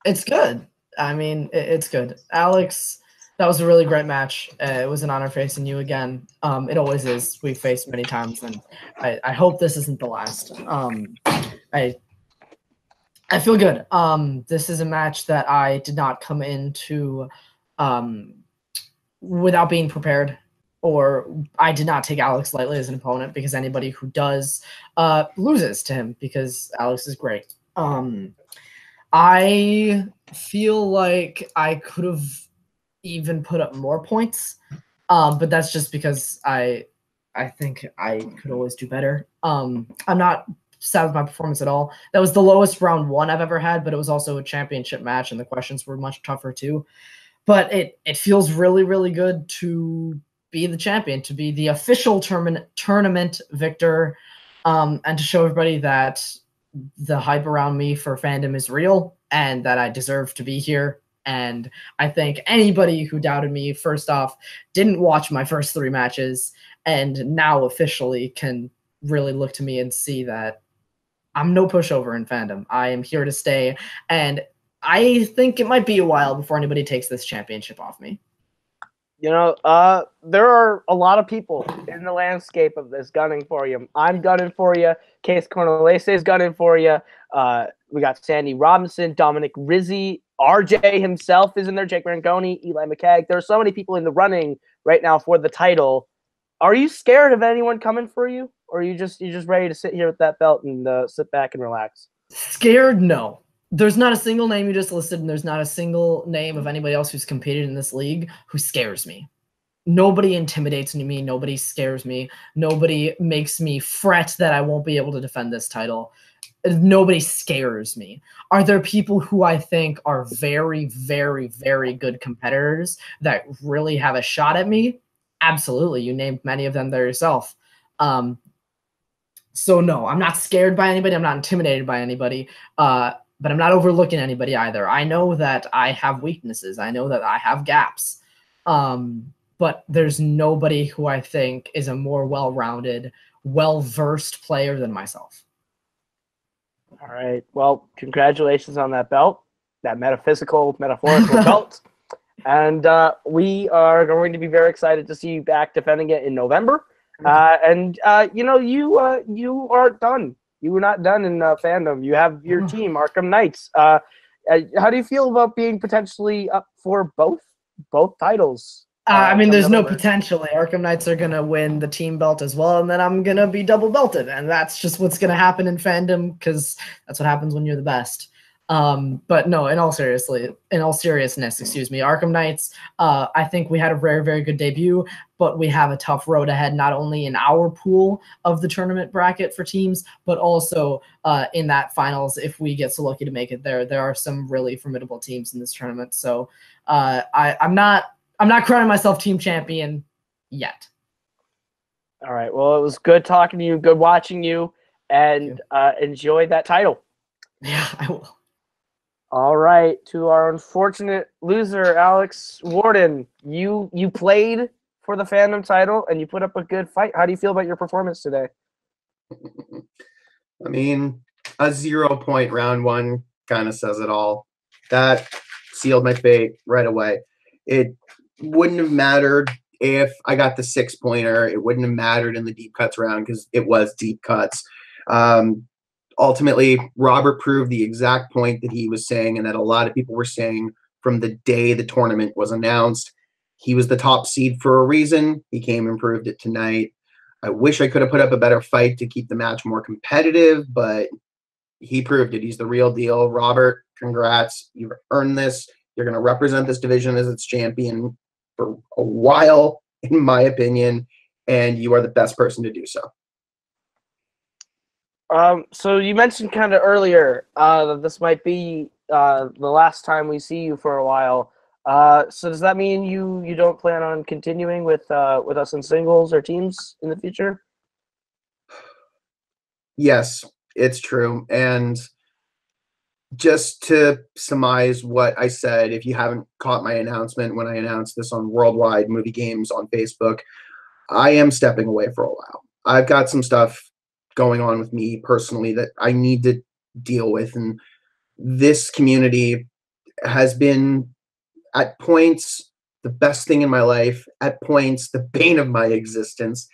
It's good. I mean, it's good. Alex, that was a really great match. It was an honor facing you again. It always is. We've faced many times, and I hope this isn't the last. I feel good. This is a match that I did not come into without being prepared, or I did not take Alex lightly as an opponent, because anybody who does loses to him, because Alex is great. I feel like I could have even put up more points, but that's just because I think I could always do better. I'm not sad with my performance at all. That was the lowest round 1 I've ever had, but it was also a championship match, and the questions were much tougher too. But it feels really, really good to be the champion, to be the official tournament victor, and to show everybody that the hype around me for fandom is real, and that I deserve to be here. And I think anybody who doubted me, first off, didn't watch my first 3 matches, and now officially can really look to me and see that I'm no pushover in fandom. I am here to stay, and I think it might be a while before anybody takes this championship off me.
You know, there are a lot of people in the landscape of this gunning for you. I'm gunning for you. Case Cornelese is gunning for you. We got Sandy Robinson, Dominic Rizzi, RJ himself is in there, Jake Rangoni, Eli McCagg. There are so many people in the running right now for the title. Are you scared of anyone coming for you, or are you just ready to sit here with that belt and sit back and relax?
Scared? No. There's not a single name you just listed, and there's not a single name of anybody else who's competed in this league who scares me. Nobody intimidates me. Nobody scares me. Nobody makes me fret that I won't be able to defend this title. Nobody scares me. Are there people who I think are very, very, very good competitors that really have a shot at me? Absolutely. You named many of them there yourself. So no, I'm not scared by anybody. I'm not intimidated by anybody. But I'm not overlooking anybody either. I know that I have weaknesses. I know that I have gaps. But there's nobody who I think is a more well-rounded, well-versed player than myself.
All right. Well, congratulations on that belt, that metaphorical belt. And we are going to be very excited to see you back defending it in November. You know, you aren't done. You were not done in fandom. You have your team, Arkham Knights. how do you feel about being potentially up for both titles?
I mean, there's no
November?
Potentially. Arkham Knights are going to win the team belt as well, and then I'm going to be double belted. And that's just what's going to happen in fandom, because that's what happens when you're the best. But no, in all seriousness, Arkham Knights, I think we had a very, very good debut, but we have a tough road ahead, not only in our pool of the tournament bracket for teams, but also in that finals, if we get so lucky to make it there. There are some really formidable teams in this tournament. So I'm not crowning myself team champion yet.
All right. Well, it was good talking to you, good watching you, and enjoy that title.
Yeah, I will.
All right. To our unfortunate loser, Alex Worden, you played for the fandom title and you put up a good fight. How do you feel about your performance today?
I mean, a 0-point round one kind of says it all. That sealed my fate right away. It wouldn't have mattered if I got the 6-pointer. It wouldn't have mattered in the deep cuts round because it was deep cuts. Ultimately, Robert proved the exact point that he was saying and that a lot of people were saying from the day the tournament was announced. He was the top seed for a reason. He came and proved it tonight. I wish I could have put up a better fight to keep the match more competitive, but he proved it. He's the real deal. Robert, congrats. You've earned this. You're going to represent this division as its champion for a while, in my opinion, and you are the best person to do so.
So you mentioned kind of earlier that this might be the last time we see you for a while. So does that mean you don't plan on continuing with us in singles or teams in the future?
Yes, it's true. And just to surmise what I said, if you haven't caught my announcement when I announced this on Worldwide Movie Games on Facebook, I am stepping away for a while. I've got some stuff going on with me personally that I need to deal with. And this community has been, at points, the best thing in my life, at points, the bane of my existence.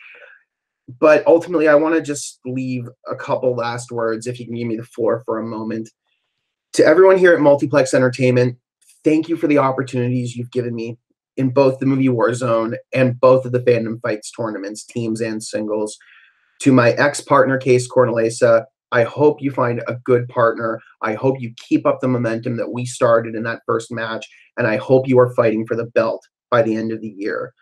But ultimately, I want to just leave a couple last words, if you can give me the floor for a moment. To everyone here at Multiplex Entertainment, thank you for the opportunities you've given me in both the movie Warzone and both of the Fandom Fights tournaments, teams and singles. To my ex-partner, Case Cornelesa, I hope you find a good partner. I hope you keep up the momentum that we started in that first match, and I hope you are fighting for the belt by the end of the year.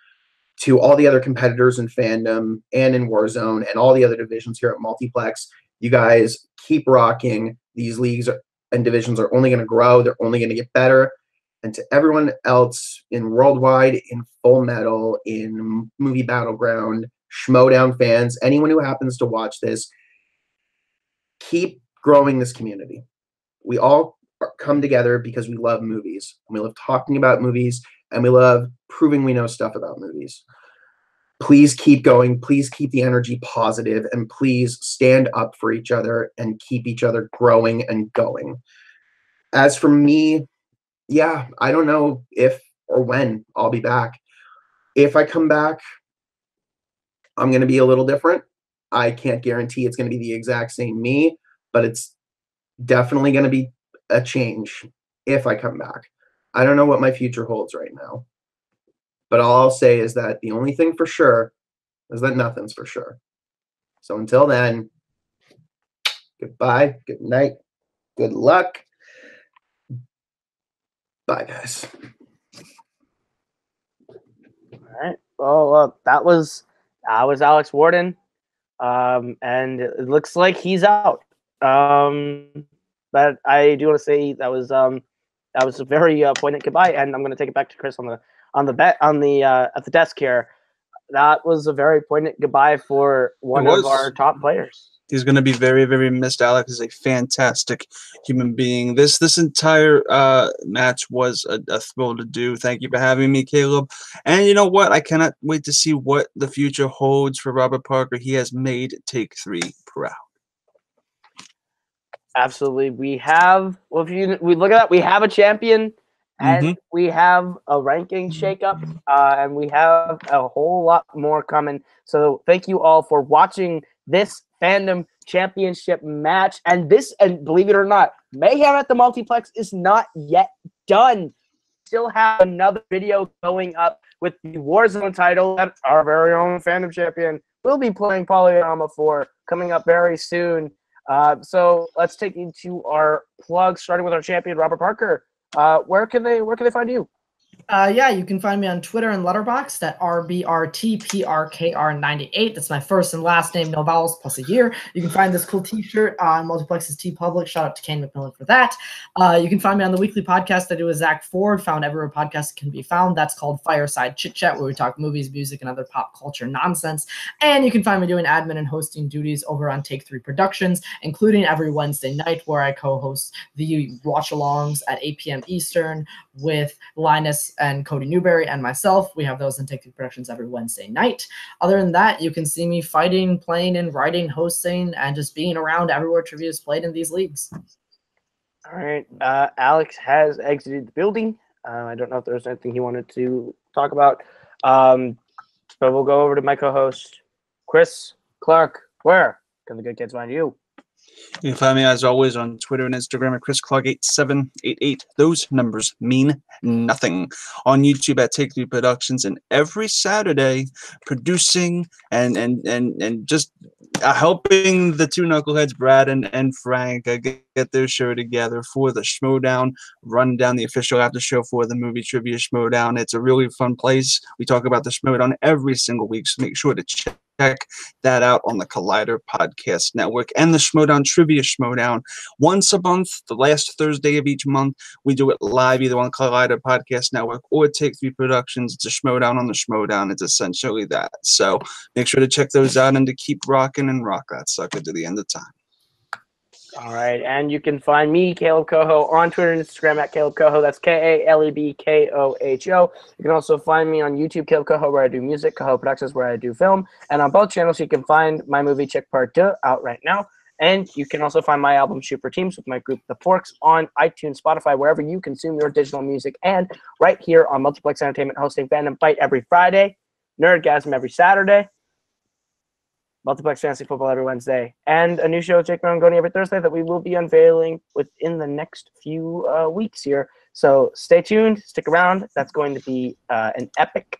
To all the other competitors in Fandom and in Warzone and all the other divisions here at Multiplex, you guys keep rocking. These leagues and divisions are only going to grow. They're only going to get better. And to everyone else in Worldwide, in Full Metal, in Movie Battleground, Schmodown fans, anyone who happens to watch this, keep growing this community. We all come together because we love movies, and we love talking about movies, and we love proving we know stuff about movies. Please keep going. Please keep the energy positive, and please stand up for each other and keep each other growing and going. As for me, yeah, I don't know if or when I'll be back. If I come back, I'm going to be a little different. I can't guarantee it's going to be the exact same me, but it's definitely going to be a change if I come back. I don't know what my future holds right now, but all I'll say is that the only thing for sure is that nothing's for sure. So until then, goodbye, good night, good luck. Bye, guys.
All right. Well, that was Alex Worden, and it looks like he's out. But I do want to say that was a very poignant goodbye, and I'm going to take it back to Chris at the desk here. That was a very poignant goodbye for one of our top players.
He's going to be very, very missed. Alex is a fantastic human being. This entire match was a thrill to do. Thank you for having me, Caleb. And you know what? I cannot wait to see what the future holds for Robert Parker. He has made Take 3 proud.
Absolutely. We have, well, if we look at that, we have a champion, and we have a ranking shakeup, and we have a whole lot more coming. So thank you all for watching this Fandom championship match. And believe it or not, Mayhem at the Multiplex is not yet done. Still have another video going up with the Warzone title that our very own Fandom champion will be playing Polyama for, coming up very soon. So let's take you to our plugs, starting with our champion, Robert Parker. Where can they find you?
Yeah, you can find me on Twitter and Letterboxd at RBRTPRKR98. That's my first and last name, no vowels, plus a year. You can find this cool t-shirt on Multiplex's TeePublic. Shout out to Kane McMillan for that. You can find me on the weekly podcast I do with Zach Ford, found everywhere podcasts can be found. That's called Fireside Chit Chat, where we talk movies, music, and other pop culture nonsense. And you can find me doing admin and hosting duties over on Take 3 Productions, including every Wednesday night, where I co-host the watch-alongs at 8 p.m. Eastern with Linus and Cody Newberry and myself. We have those in Take 3 Productions every Wednesday night. Other than that, you can see me fighting, playing, and writing, hosting, and just being around everywhere trivia is played in these leagues.
All right. Alex has exited the building. I don't know if there's anything he wanted to talk about. But we'll go over to my co-host, Chris Clark. Where can the good kids find you?
You can find me, as always, on Twitter and Instagram at ChrisClark8788. Those numbers mean nothing. On YouTube at Take 3 Productions, and every Saturday producing and just helping the two knuckleheads, Brad and Frank, get their show together for the Schmodown, run down the official after show for the movie Trivia Schmodown. It's a really fun place. We talk about the Schmodown every single week, so make sure to check that out on the Collider Podcast Network. And the Schmodown Trivia Schmodown, once a month, the last Thursday of each month, we do it live either on Collider Podcast Network or Take 3 Productions. It's a Schmodown on the Schmodown. It's essentially that. So make sure to check those out and to keep rocking and rock that sucker to the end of time.
All right, and you can find me, Caleb Coho, on Twitter and Instagram at Caleb Coho. That's KALEBKOHO. You can also find me on YouTube, Caleb Coho, where I do music, Coho Productions, where I do film. And on both channels, you can find my movie Check Part 2 out right now. And you can also find my album Shoot for Teams with my group The Forks on iTunes, Spotify, wherever you consume your digital music. And right here on Multiplex Entertainment, hosting Fandom Fight every Friday, Nerdgasm every Saturday, Multiplex Fantasy Football every Wednesday, and a new show with Jake Marangoni every Thursday that we will be unveiling within the next few weeks here. So stay tuned, stick around. That's going to be an epic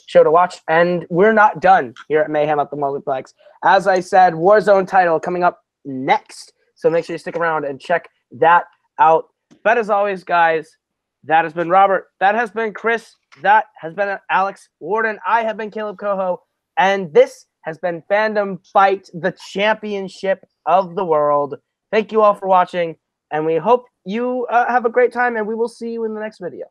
show to watch. And we're not done here at Mayhem at the Multiplex. As I said, Warzone title coming up next. So make sure you stick around and check that out. But as always, guys, that has been Robert. That has been Chris. That has been Alex Worden. I have been Caleb Coho. And this has been Fandom Fight, the championship of the world. Thank you all for watching, and we hope you have a great time, and we will see you in the next video.